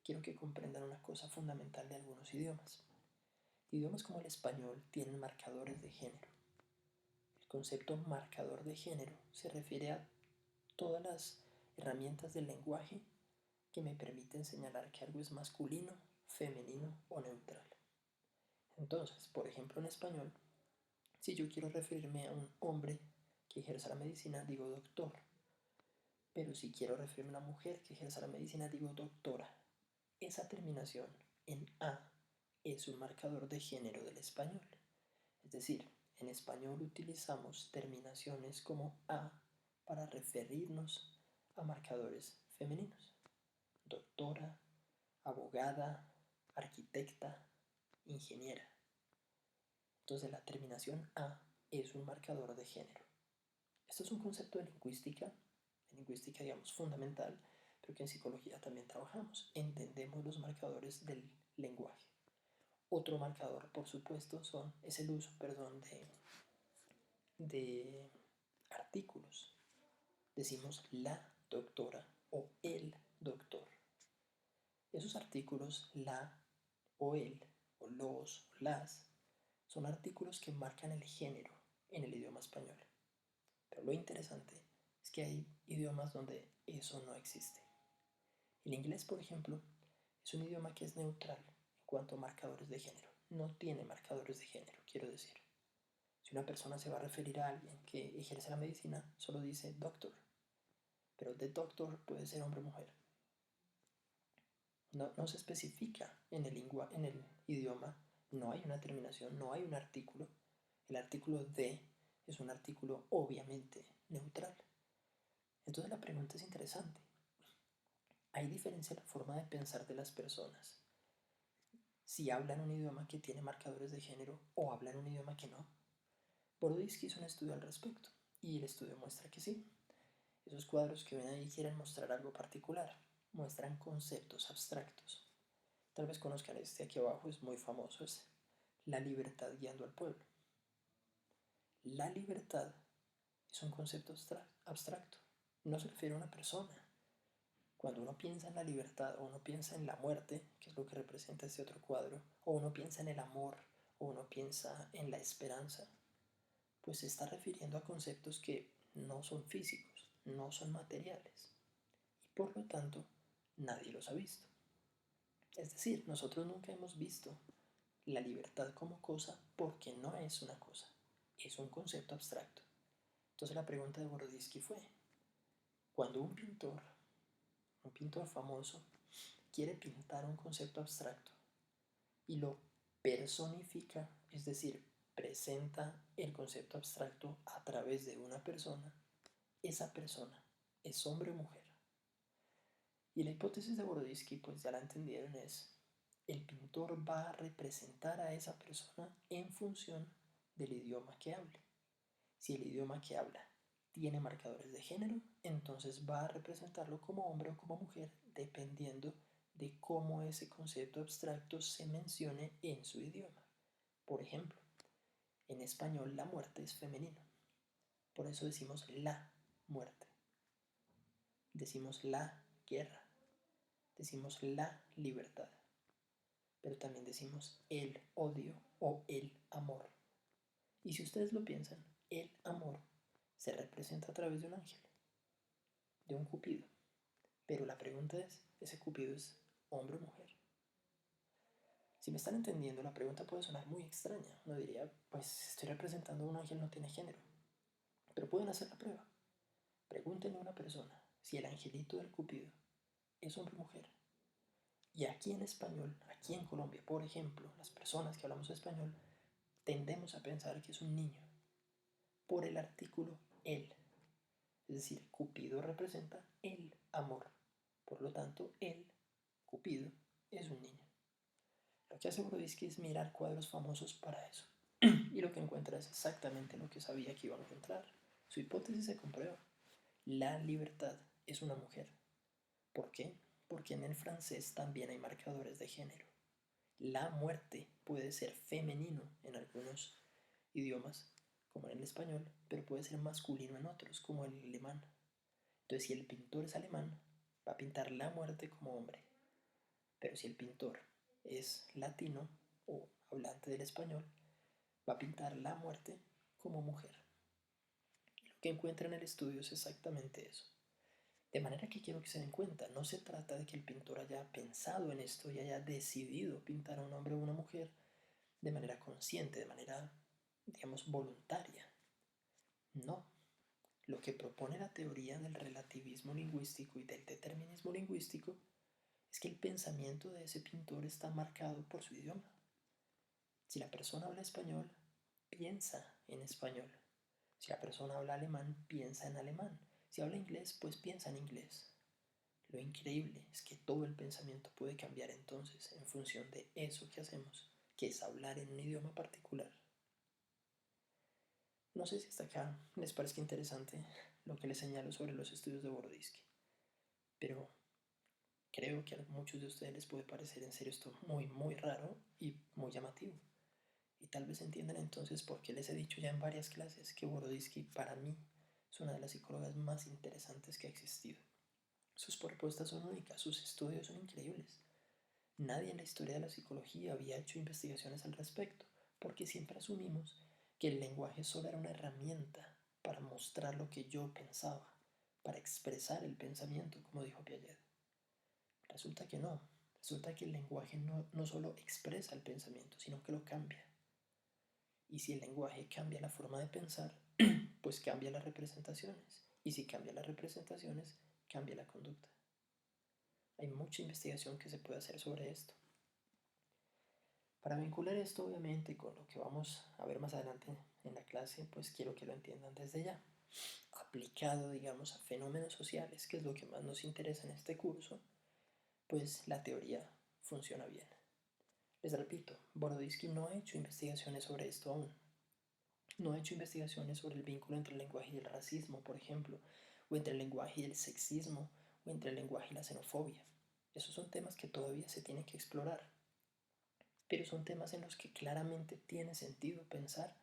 quiero que comprendan una cosa fundamental de algunos idiomas. Idiomas como el español tienen marcadores de género. El concepto marcador de género se refiere a todas las herramientas del lenguaje que me permiten señalar que algo es masculino, femenino o neutral. Entonces, por ejemplo, en español, si yo quiero referirme a un hombre que ejerza la medicina, digo doctor. Pero si quiero referirme a una mujer que ejerza la medicina, digo doctora. Esa terminación en A es un marcador de género del español. Es decir, en español utilizamos terminaciones como A para referirnos a marcadores femeninos. Doctora, abogada, arquitecta, ingeniera. Entonces la terminación A es un marcador de género. Esto es un concepto de lingüística digamos fundamental, pero que en psicología también trabajamos. Entendemos los marcadores del lenguaje. Otro marcador, por supuesto, es el uso, de artículos. Decimos la doctora o el doctor. Esos artículos, la o el, o los, o las, son artículos que marcan el género en el idioma español. Pero lo interesante es que hay idiomas donde eso no existe. El inglés, por ejemplo, es un idioma que es neutral en cuanto a marcadores de género. No tiene marcadores de género, quiero decir. Si una persona se va a referir a alguien que ejerce la medicina, solo dice doctor. Pero the doctor puede ser hombre o mujer. No se especifica en el idioma, no hay una terminación, no hay un artículo. El artículo de es un artículo obviamente neutral. Entonces la pregunta es interesante. ¿Hay diferencia en la forma de pensar de las personas si hablan un idioma que tiene marcadores de género o hablan un idioma que no? Boroditsky hizo un estudio al respecto y el estudio muestra que sí. Esos cuadros que ven ahí quieren mostrar algo particular, muestran conceptos abstractos. Tal vez conozcan este aquí abajo, es muy famoso, es la libertad guiando al pueblo. La libertad es un concepto abstracto, no se refiere a una persona. Cuando uno piensa en la libertad o uno piensa en la muerte, que es lo que representa este otro cuadro, o uno piensa en el amor, o uno piensa en la esperanza, pues se está refiriendo a conceptos que no son físicos, no son materiales, y por lo tanto nadie los ha visto. Es decir, nosotros nunca hemos visto la libertad como cosa porque no es una cosa, es un concepto abstracto. Entonces la pregunta de Boroditsky fue, cuando un pintor famoso, quiere pintar un concepto abstracto y lo personifica, es decir, presenta el concepto abstracto a través de una persona, esa persona es hombre o mujer. Y la hipótesis de Boroditsky, pues ya la entendieron, es el pintor va a representar a esa persona en función del idioma que hable. Si el idioma que habla tiene marcadores de género, entonces va a representarlo como hombre o como mujer, dependiendo de cómo ese concepto abstracto se mencione en su idioma. Por ejemplo, en español la muerte es femenino, por eso decimos la muerte. Decimos la guerra, decimos la libertad, pero también decimos el odio o el amor. Y si ustedes lo piensan, el amor se representa a través de un ángel, de un cupido. Pero la pregunta es, ¿ese cupido es hombre o mujer? Si me están entendiendo, la pregunta puede sonar muy extraña. Uno diría, pues estoy representando a un ángel, no tiene género. Pero pueden hacer la prueba. Pregúntenle a una persona si el angelito del cupido es hombre o mujer. Y aquí en español, aquí en Colombia, por ejemplo, las personas que hablamos español tendemos a pensar que es un niño por el artículo el. Es decir, Cupido representa el amor. Por lo tanto, el, Cupido, es un niño. Lo que hace Brodisky es mirar cuadros famosos para eso. Y lo que encuentra es exactamente lo que sabía que iba a encontrar. Su hipótesis se comprueba. La libertad es una mujer. ¿Por qué? Porque en el francés también hay marcadores de género. La muerte puede ser femenino en algunos idiomas, como en el español, pero puede ser masculino en otros, como el alemán. Entonces, si el pintor es alemán, va a pintar la muerte como hombre. Pero si el pintor es latino o hablante del español, va a pintar la muerte como mujer. Y lo que encuentra en el estudio es exactamente eso. De manera que quiero que se den cuenta, no se trata de que el pintor haya pensado en esto y haya decidido pintar a un hombre o una mujer de manera consciente, de manera, digamos, voluntaria. No. Lo que propone la teoría del relativismo lingüístico y del determinismo lingüístico es que el pensamiento de ese pintor está marcado por su idioma. Si la persona habla español, piensa en español. Si la persona habla alemán, piensa en alemán. Si habla inglés, pues piensa en inglés. Lo increíble es que todo el pensamiento puede cambiar entonces en función de eso que hacemos, que es hablar en un idioma particular. No sé si hasta acá les parezca interesante lo que les señalo sobre los estudios de Brodisky, pero creo que a muchos de ustedes les puede parecer en serio esto muy, muy raro y muy llamativo. Y tal vez entiendan entonces por qué les he dicho ya en varias clases que Brodisky para mí es una de las psicólogas más interesantes que ha existido. Sus propuestas son únicas, sus estudios son increíbles. Nadie en la historia de la psicología había hecho investigaciones al respecto, porque siempre asumimos que el lenguaje solo era una herramienta para mostrar lo que yo pensaba, para expresar el pensamiento, como dijo Piaget. Resulta que no, resulta que el lenguaje no solo expresa el pensamiento, sino que lo cambia. Y si el lenguaje cambia la forma de pensar, pues cambia las representaciones. Y si cambia las representaciones, cambia la conducta. Hay mucha investigación que se puede hacer sobre esto. Para vincular esto, obviamente, con lo que vamos a ver más adelante en la clase, pues quiero que lo entiendan desde ya. Aplicado, digamos, a fenómenos sociales, que es lo que más nos interesa en este curso, pues la teoría funciona bien. Les repito, Brodisky no ha hecho investigaciones sobre esto aún. No ha hecho investigaciones sobre el vínculo entre el lenguaje y el racismo, por ejemplo, o entre el lenguaje y el sexismo, o entre el lenguaje y la xenofobia. Esos son temas que todavía se tienen que explorar, pero son temas en los que claramente tiene sentido pensar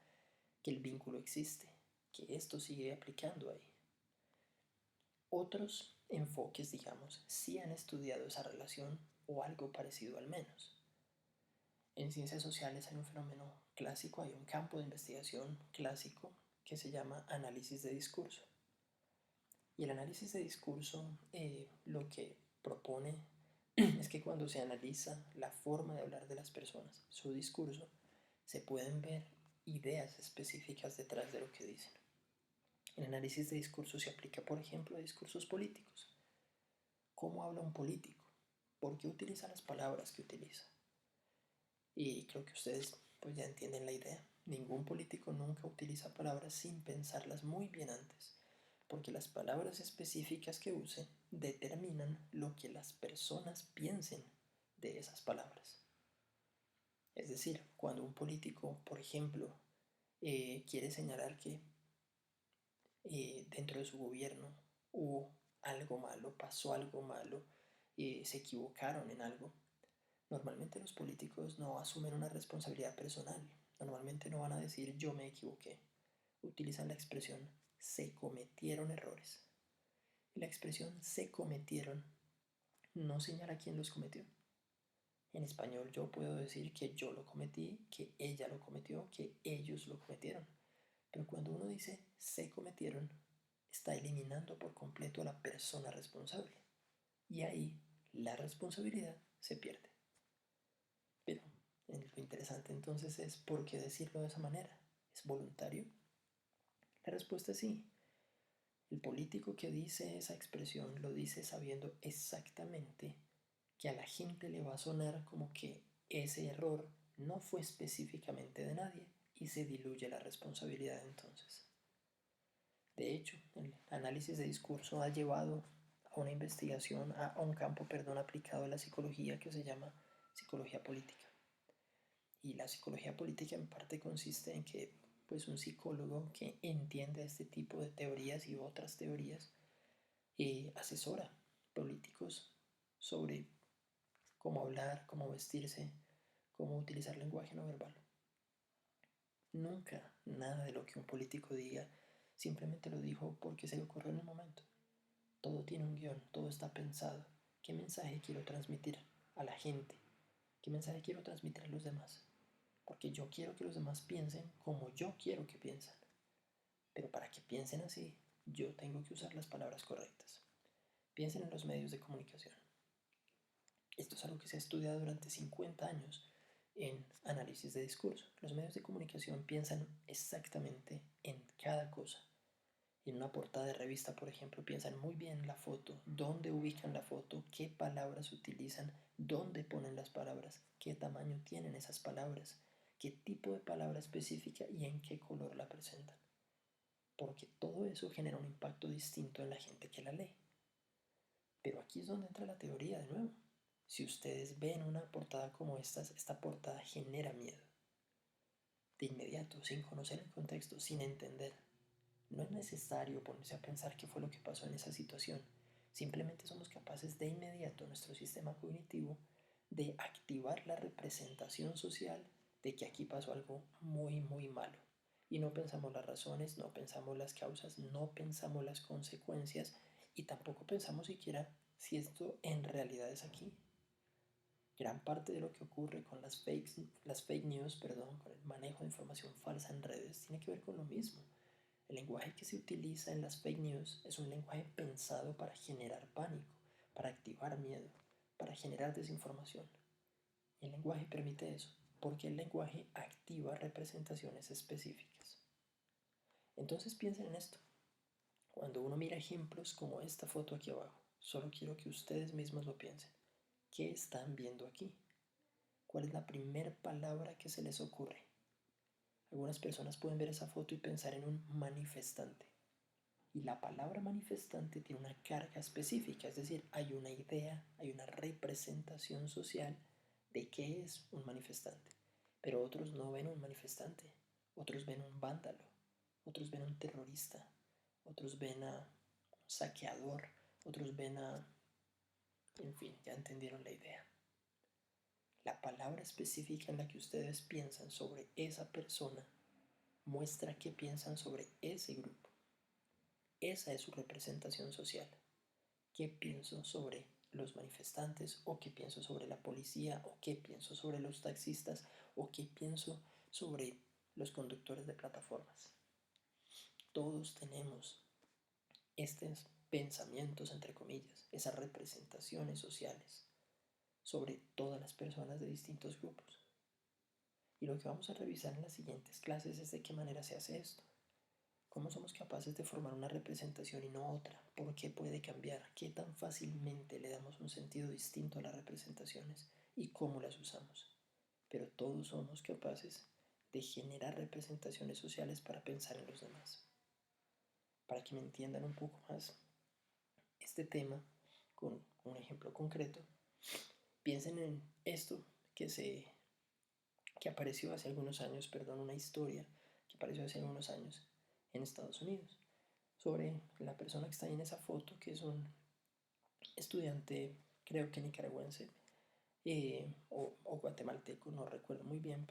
que el vínculo existe, que esto sigue aplicando ahí. Otros enfoques, digamos, sí han estudiado esa relación o algo parecido al menos. En ciencias sociales hay un fenómeno clásico, hay un campo de investigación clásico que se llama análisis de discurso. Y el análisis de discurso lo que propone es que cuando se analiza la forma de hablar de las personas, su discurso, se pueden ver ideas específicas detrás de lo que dicen. El análisis de discurso se aplica, por ejemplo, a discursos políticos. ¿Cómo habla un político? ¿Por qué utiliza las palabras que utiliza? Y creo que ustedes pues ya entienden la idea. Ningún político nunca utiliza palabras sin pensarlas muy bien antes, porque las palabras específicas que use determinan lo que las personas piensen de esas palabras. Es decir, cuando un político, por ejemplo, quiere señalar que dentro de su gobierno hubo algo malo, pasó algo malo, se equivocaron en algo, normalmente los políticos no asumen una responsabilidad personal, normalmente no van a decir yo me equivoqué, utilizan la expresión se cometieron errores. Y la expresión se cometieron no señala quién los cometió. En español yo puedo decir que yo lo cometí, que ella lo cometió, que ellos lo cometieron. Pero cuando uno dice se cometieron, está eliminando por completo a la persona responsable. Y ahí la responsabilidad se pierde. Pero lo interesante entonces es por qué decirlo de esa manera. ¿Es voluntario? La respuesta es sí. El político que dice esa expresión lo dice sabiendo exactamente que a la gente le va a sonar como que ese error no fue específicamente de nadie y se diluye la responsabilidad entonces. De hecho, el análisis de discurso ha llevado a una investigación, a un campo, perdón, aplicado a la psicología que se llama psicología política. Y la psicología política en parte consiste en que pues un psicólogo que entiende este tipo de teorías y otras teorías asesora políticos sobre cómo hablar, cómo vestirse, cómo utilizar lenguaje no verbal. Nunca nada de lo que un político diga simplemente lo dijo porque se le ocurrió en el momento. Todo tiene un guión, todo está pensado. ¿Qué mensaje quiero transmitir a la gente? ¿Qué mensaje quiero transmitir a los demás? Porque yo quiero que los demás piensen como yo quiero que piensen. Pero para que piensen así, yo tengo que usar las palabras correctas. Piensen en los medios de comunicación. Esto es algo que se ha estudiado durante 50 años en análisis de discurso. Los medios de comunicación piensan exactamente en cada cosa. En una portada de revista, por ejemplo, piensan muy bien la foto, dónde ubican la foto, qué palabras utilizan, dónde ponen las palabras, qué tamaño tienen esas palabras, qué tipo de palabra específica y en qué color la presentan. Porque todo eso genera un impacto distinto en la gente que la lee. Pero aquí es donde entra la teoría de nuevo. Si ustedes ven una portada como esta portada genera miedo. De inmediato, sin conocer el contexto, sin entender. No es necesario ponerse a pensar qué fue lo que pasó en esa situación. Simplemente somos capaces de inmediato, nuestro sistema cognitivo, de activar la representación social de que aquí pasó algo muy, muy malo. Y no pensamos las razones, no pensamos las causas, no pensamos las consecuencias y tampoco pensamos siquiera si esto en realidad es aquí. Gran parte de lo que ocurre con las fake news, con el manejo de información falsa en redes, tiene que ver con lo mismo. El lenguaje que se utiliza en las fake news es un lenguaje pensado para generar pánico, para activar miedo, para generar desinformación. El lenguaje permite eso, porque el lenguaje activa representaciones específicas. Entonces piensen en esto. Cuando uno mira ejemplos como esta foto aquí abajo, solo quiero que ustedes mismos lo piensen. ¿Qué están viendo aquí? ¿Cuál es la primera palabra que se les ocurre? Algunas personas pueden ver esa foto y pensar en un manifestante. Y la palabra manifestante tiene una carga específica, es decir, hay una idea, hay una representación social de qué es un manifestante. Pero otros no ven un manifestante, otros ven un vándalo, otros ven un terrorista, otros ven a un saqueador, otros ven a... En fin, ya entendieron la idea. La palabra específica en la que ustedes piensan sobre esa persona muestra qué piensan sobre ese grupo. Esa es su representación social. ¿Qué pienso sobre los manifestantes? ¿O qué pienso sobre la policía? ¿O qué pienso sobre los taxistas? ¿O qué pienso sobre los conductores de plataformas? Todos tenemos estos pensamientos, entre comillas, esas representaciones sociales sobre todas las personas de distintos grupos. Y lo que vamos a revisar en las siguientes clases es de qué manera se hace esto. ¿Cómo somos capaces de formar una representación y no otra? ¿Por qué puede cambiar? ¿Qué tan fácilmente le damos un sentido distinto a las representaciones? ¿Y cómo las usamos? Pero todos somos capaces de generar representaciones sociales para pensar en los demás. Para que me entiendan un poco más este tema con un ejemplo concreto, piensen en esto que apareció hace algunos años, una historia que apareció hace algunos años en Estados Unidos, sobre la persona que está ahí en esa foto, que es un estudiante, creo que nicaragüense, o guatemalteco, no recuerdo muy bien,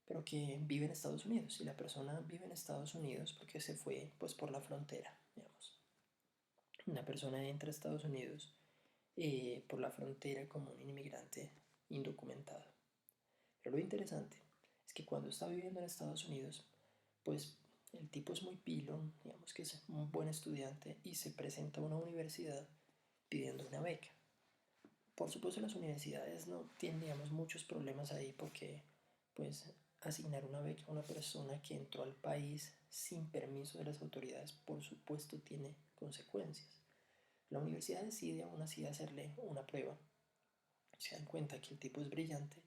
pero que vive en Estados Unidos. Y la persona vive en Estados Unidos porque se fue pues por la frontera, digamos. Una persona entra a Estados Unidos por la frontera como un inmigrante indocumentado. Pero lo interesante es que cuando está viviendo en Estados Unidos, pues el tipo es muy pilo, digamos que es un buen estudiante y se presenta a una universidad pidiendo una beca. Por supuesto las universidades no tienen, digamos, muchos problemas ahí porque pues asignar una beca a una persona que entró al país sin permiso de las autoridades por supuesto tiene consecuencias. La universidad decide aún así hacerle una prueba se dan cuenta que el tipo es brillante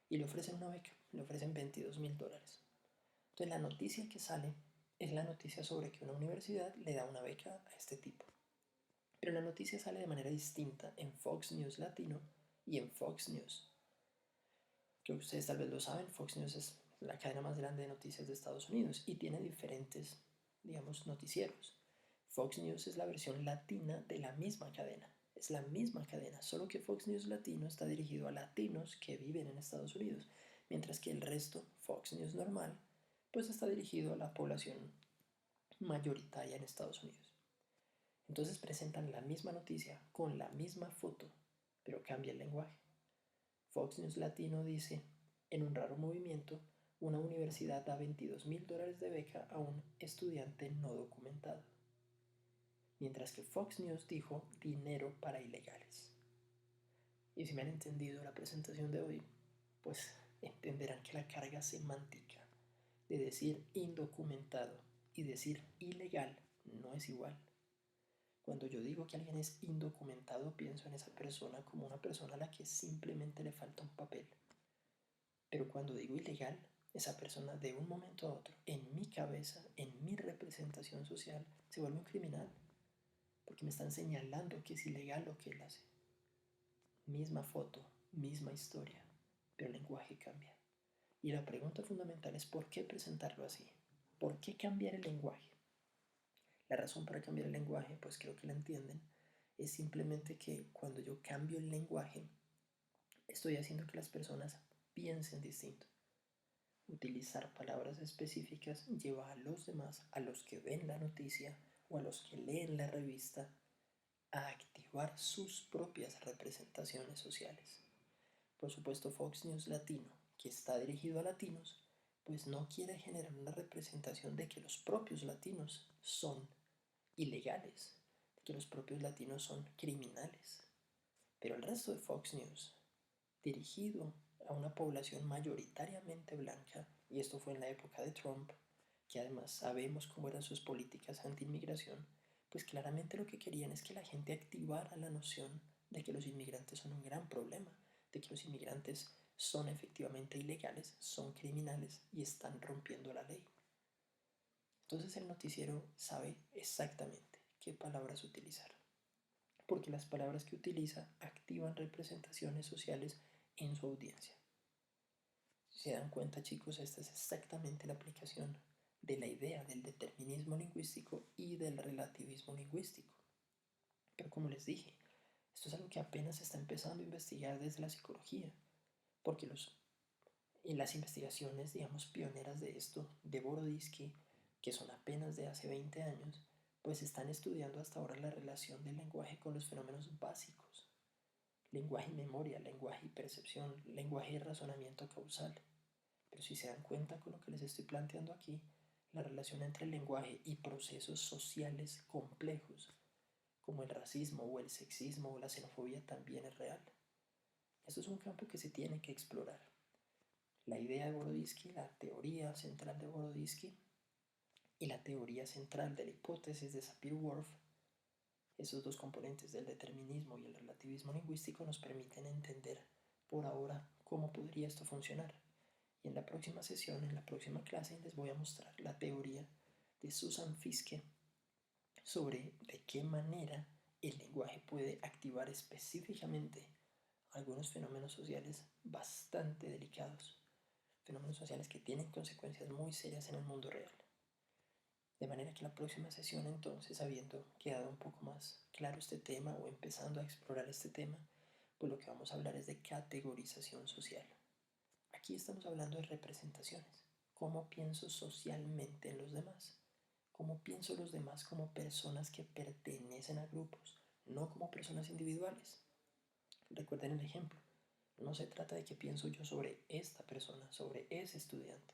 y le ofrecen una beca, le ofrecen $22,000. Entonces la noticia que sale es la noticia sobre que una universidad le da una beca a este tipo. Pero la noticia sale de manera distinta en Fox News Latino y en Fox News. Que ustedes tal vez lo saben, Fox News es la cadena más grande de noticias de Estados Unidos y tiene diferentes, digamos, noticieros. Fox News es la versión latina de la misma cadena. Es la misma cadena, solo que Fox News Latino está dirigido a latinos que viven en Estados Unidos, mientras que el resto, Fox News normal, pues está dirigido a la población mayoritaria en Estados Unidos. Entonces presentan la misma noticia con la misma foto, pero cambia el lenguaje. Fox News Latino dice, en un raro movimiento, una universidad da $22,000 de beca a un estudiante no documentado. Mientras que Fox News dijo dinero para ilegales. Y si me han entendido la presentación de hoy, pues entenderán que la carga semántica de decir indocumentado y decir ilegal no es igual. Cuando yo digo que alguien es indocumentado, pienso en esa persona como una persona a la que simplemente le falta un papel. Pero cuando digo ilegal, esa persona de un momento a otro, en mi cabeza, en mi representación social, se vuelve un criminal. Porque me están señalando que es ilegal lo que él hace. Misma foto, misma historia, pero el lenguaje cambia. Y la pregunta fundamental es ¿por qué presentarlo así? ¿Por qué cambiar el lenguaje? La razón para cambiar el lenguaje, pues creo que la entienden, es simplemente que cuando yo cambio el lenguaje, estoy haciendo que las personas piensen distinto. Utilizar palabras específicas lleva a los demás, a los que ven la noticia o a los que leen la revista, a activar sus propias representaciones sociales. Por supuesto, Fox News Latino, que está dirigido a latinos, pues no quiere generar una representación de que los propios latinos son ilegales, de que los propios latinos son criminales. Pero el resto de Fox News, dirigido a una población mayoritariamente blanca, y esto fue en la época de Trump, que además sabemos cómo eran sus políticas anti-inmigración, pues claramente lo que querían es que la gente activara la noción de que los inmigrantes son un gran problema, de que los inmigrantes son efectivamente ilegales, son criminales y están rompiendo la ley. Entonces el noticiero sabe exactamente qué palabras utilizar, porque las palabras que utiliza activan representaciones sociales en su audiencia. Si se dan cuenta, chicos, esta es exactamente la aplicación de la idea del determinismo lingüístico y del relativismo lingüístico. Pero como les dije, esto es algo que apenas se está empezando a investigar desde la psicología, porque las investigaciones, digamos, pioneras de esto, de Boroditsky, que son apenas de hace 20 años, pues están estudiando hasta ahora la relación del lenguaje con los fenómenos básicos. Lenguaje y memoria, lenguaje y percepción, lenguaje y razonamiento causal. Pero si se dan cuenta con lo que les estoy planteando aquí, la relación entre el lenguaje y procesos sociales complejos, como el racismo o el sexismo o la xenofobia, también es real. Esto es un campo que se tiene que explorar. La idea de Boroditsky, la teoría central de Boroditsky y la teoría central de la hipótesis de Sapir-Whorf, esos dos componentes del determinismo y el relativismo lingüístico nos permiten entender por ahora cómo podría esto funcionar. Y en la próxima sesión, en la próxima clase, les voy a mostrar la teoría de Susan Fiske sobre de qué manera el lenguaje puede activar específicamente algunos fenómenos sociales bastante delicados, fenómenos sociales que tienen consecuencias muy serias en el mundo real. De manera que la próxima sesión, entonces, habiendo quedado un poco más claro este tema o empezando a explorar este tema, pues lo que vamos a hablar es de categorización social. Aquí estamos hablando de representaciones. ¿Cómo pienso socialmente en los demás? ¿Cómo pienso los demás como personas que pertenecen a grupos, no como personas individuales? Recuerden el ejemplo. No se trata de qué pienso yo sobre esta persona, sobre ese estudiante.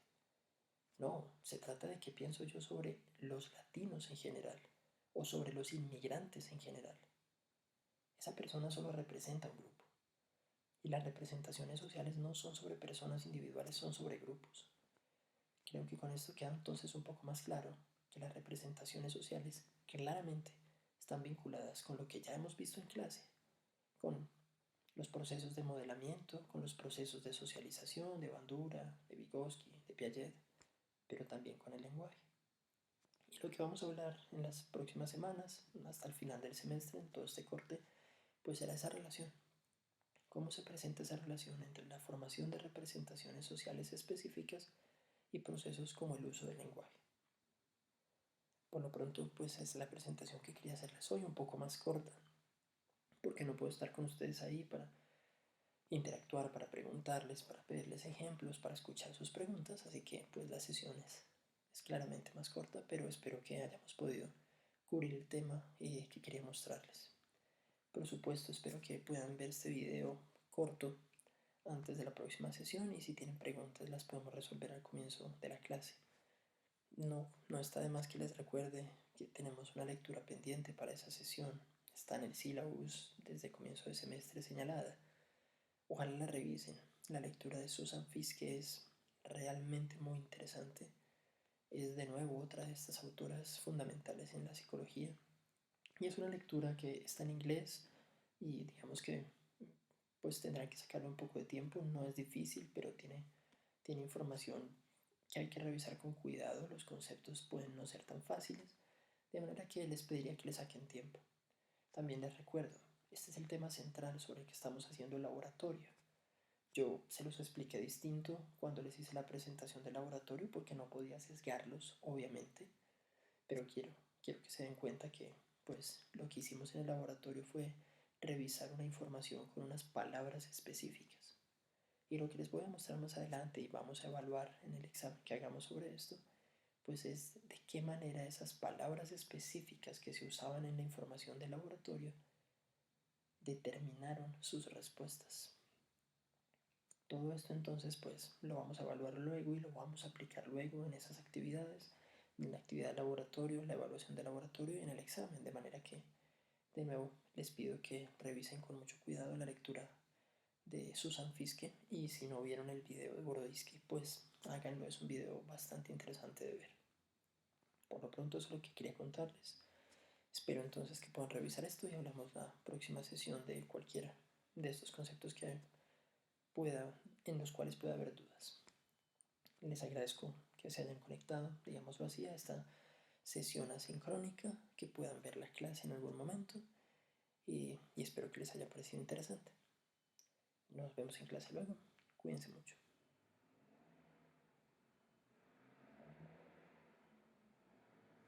No, se trata de qué pienso yo sobre los latinos en general o sobre los inmigrantes en general. Esa persona solo representa un grupo. Y las representaciones sociales no son sobre personas individuales, son sobre grupos. Creo que con esto queda entonces un poco más claro que las representaciones sociales claramente están vinculadas con lo que ya hemos visto en clase, con los procesos de modelamiento con los procesos de socialización de Bandura, de Vygotsky, de Piaget, pero también con el lenguaje. Y lo que vamos a hablar en las próximas semanas, hasta el final del semestre, en todo este corte, pues será esa relación. ¿Cómo se presenta esa relación entre la formación de representaciones sociales específicas y procesos como el uso del lenguaje? Por lo pronto, pues es la presentación que quería hacerles hoy, un poco más corta, porque no puedo estar con ustedes ahí para interactuar, para preguntarles, para pedirles ejemplos, para escuchar sus preguntas, así que pues la sesión es claramente más corta, pero espero que hayamos podido cubrir el tema que quería mostrarles. Por supuesto, espero que puedan ver este video corto antes de la próxima sesión y si tienen preguntas las podemos resolver al comienzo de la clase. No está de más que les recuerde que tenemos una lectura pendiente para esa sesión. Está en el syllabus desde comienzo de semestre señalada. Ojalá la revisen. La lectura de Susan Fiske es realmente muy interesante. Es de nuevo otra de estas autoras fundamentales en la psicología. Y es una lectura que está en inglés y digamos que pues tendrán que sacarle un poco de tiempo. No es difícil, pero tiene información que hay que revisar con cuidado. Los conceptos pueden no ser tan fáciles, de manera que les pediría que le saquen tiempo. También les recuerdo, este es el tema central sobre el que estamos haciendo el laboratorio. Yo se los expliqué distinto cuando les hice la presentación del laboratorio porque no podía sesgarlos, obviamente, pero quiero que se den cuenta que pues lo que hicimos en el laboratorio fue revisar una información con unas palabras específicas. Y lo que les voy a mostrar más adelante y vamos a evaluar en el examen que hagamos sobre esto, pues es de qué manera esas palabras específicas que se usaban en la información del laboratorio determinaron sus respuestas. Todo esto entonces pues lo vamos a evaluar luego y lo vamos a aplicar luego en esas actividades, en la actividad de laboratorio, la evaluación de laboratorio y en el examen, de manera que de nuevo les pido que revisen con mucho cuidado la lectura de Susan Fiske y si no vieron el video de Boroditsky pues háganlo, es un video bastante interesante de ver. Por lo pronto eso es lo que quería contarles. Espero entonces que puedan revisar esto y hablamos la próxima sesión de cualquiera de estos conceptos en los cuales pueda haber dudas. Les agradezco que se hayan conectado, digámoslo así, a esta sesión asincrónica, que puedan ver la clase en algún momento y espero que les haya parecido interesante. Nos vemos en clase luego. Cuídense mucho.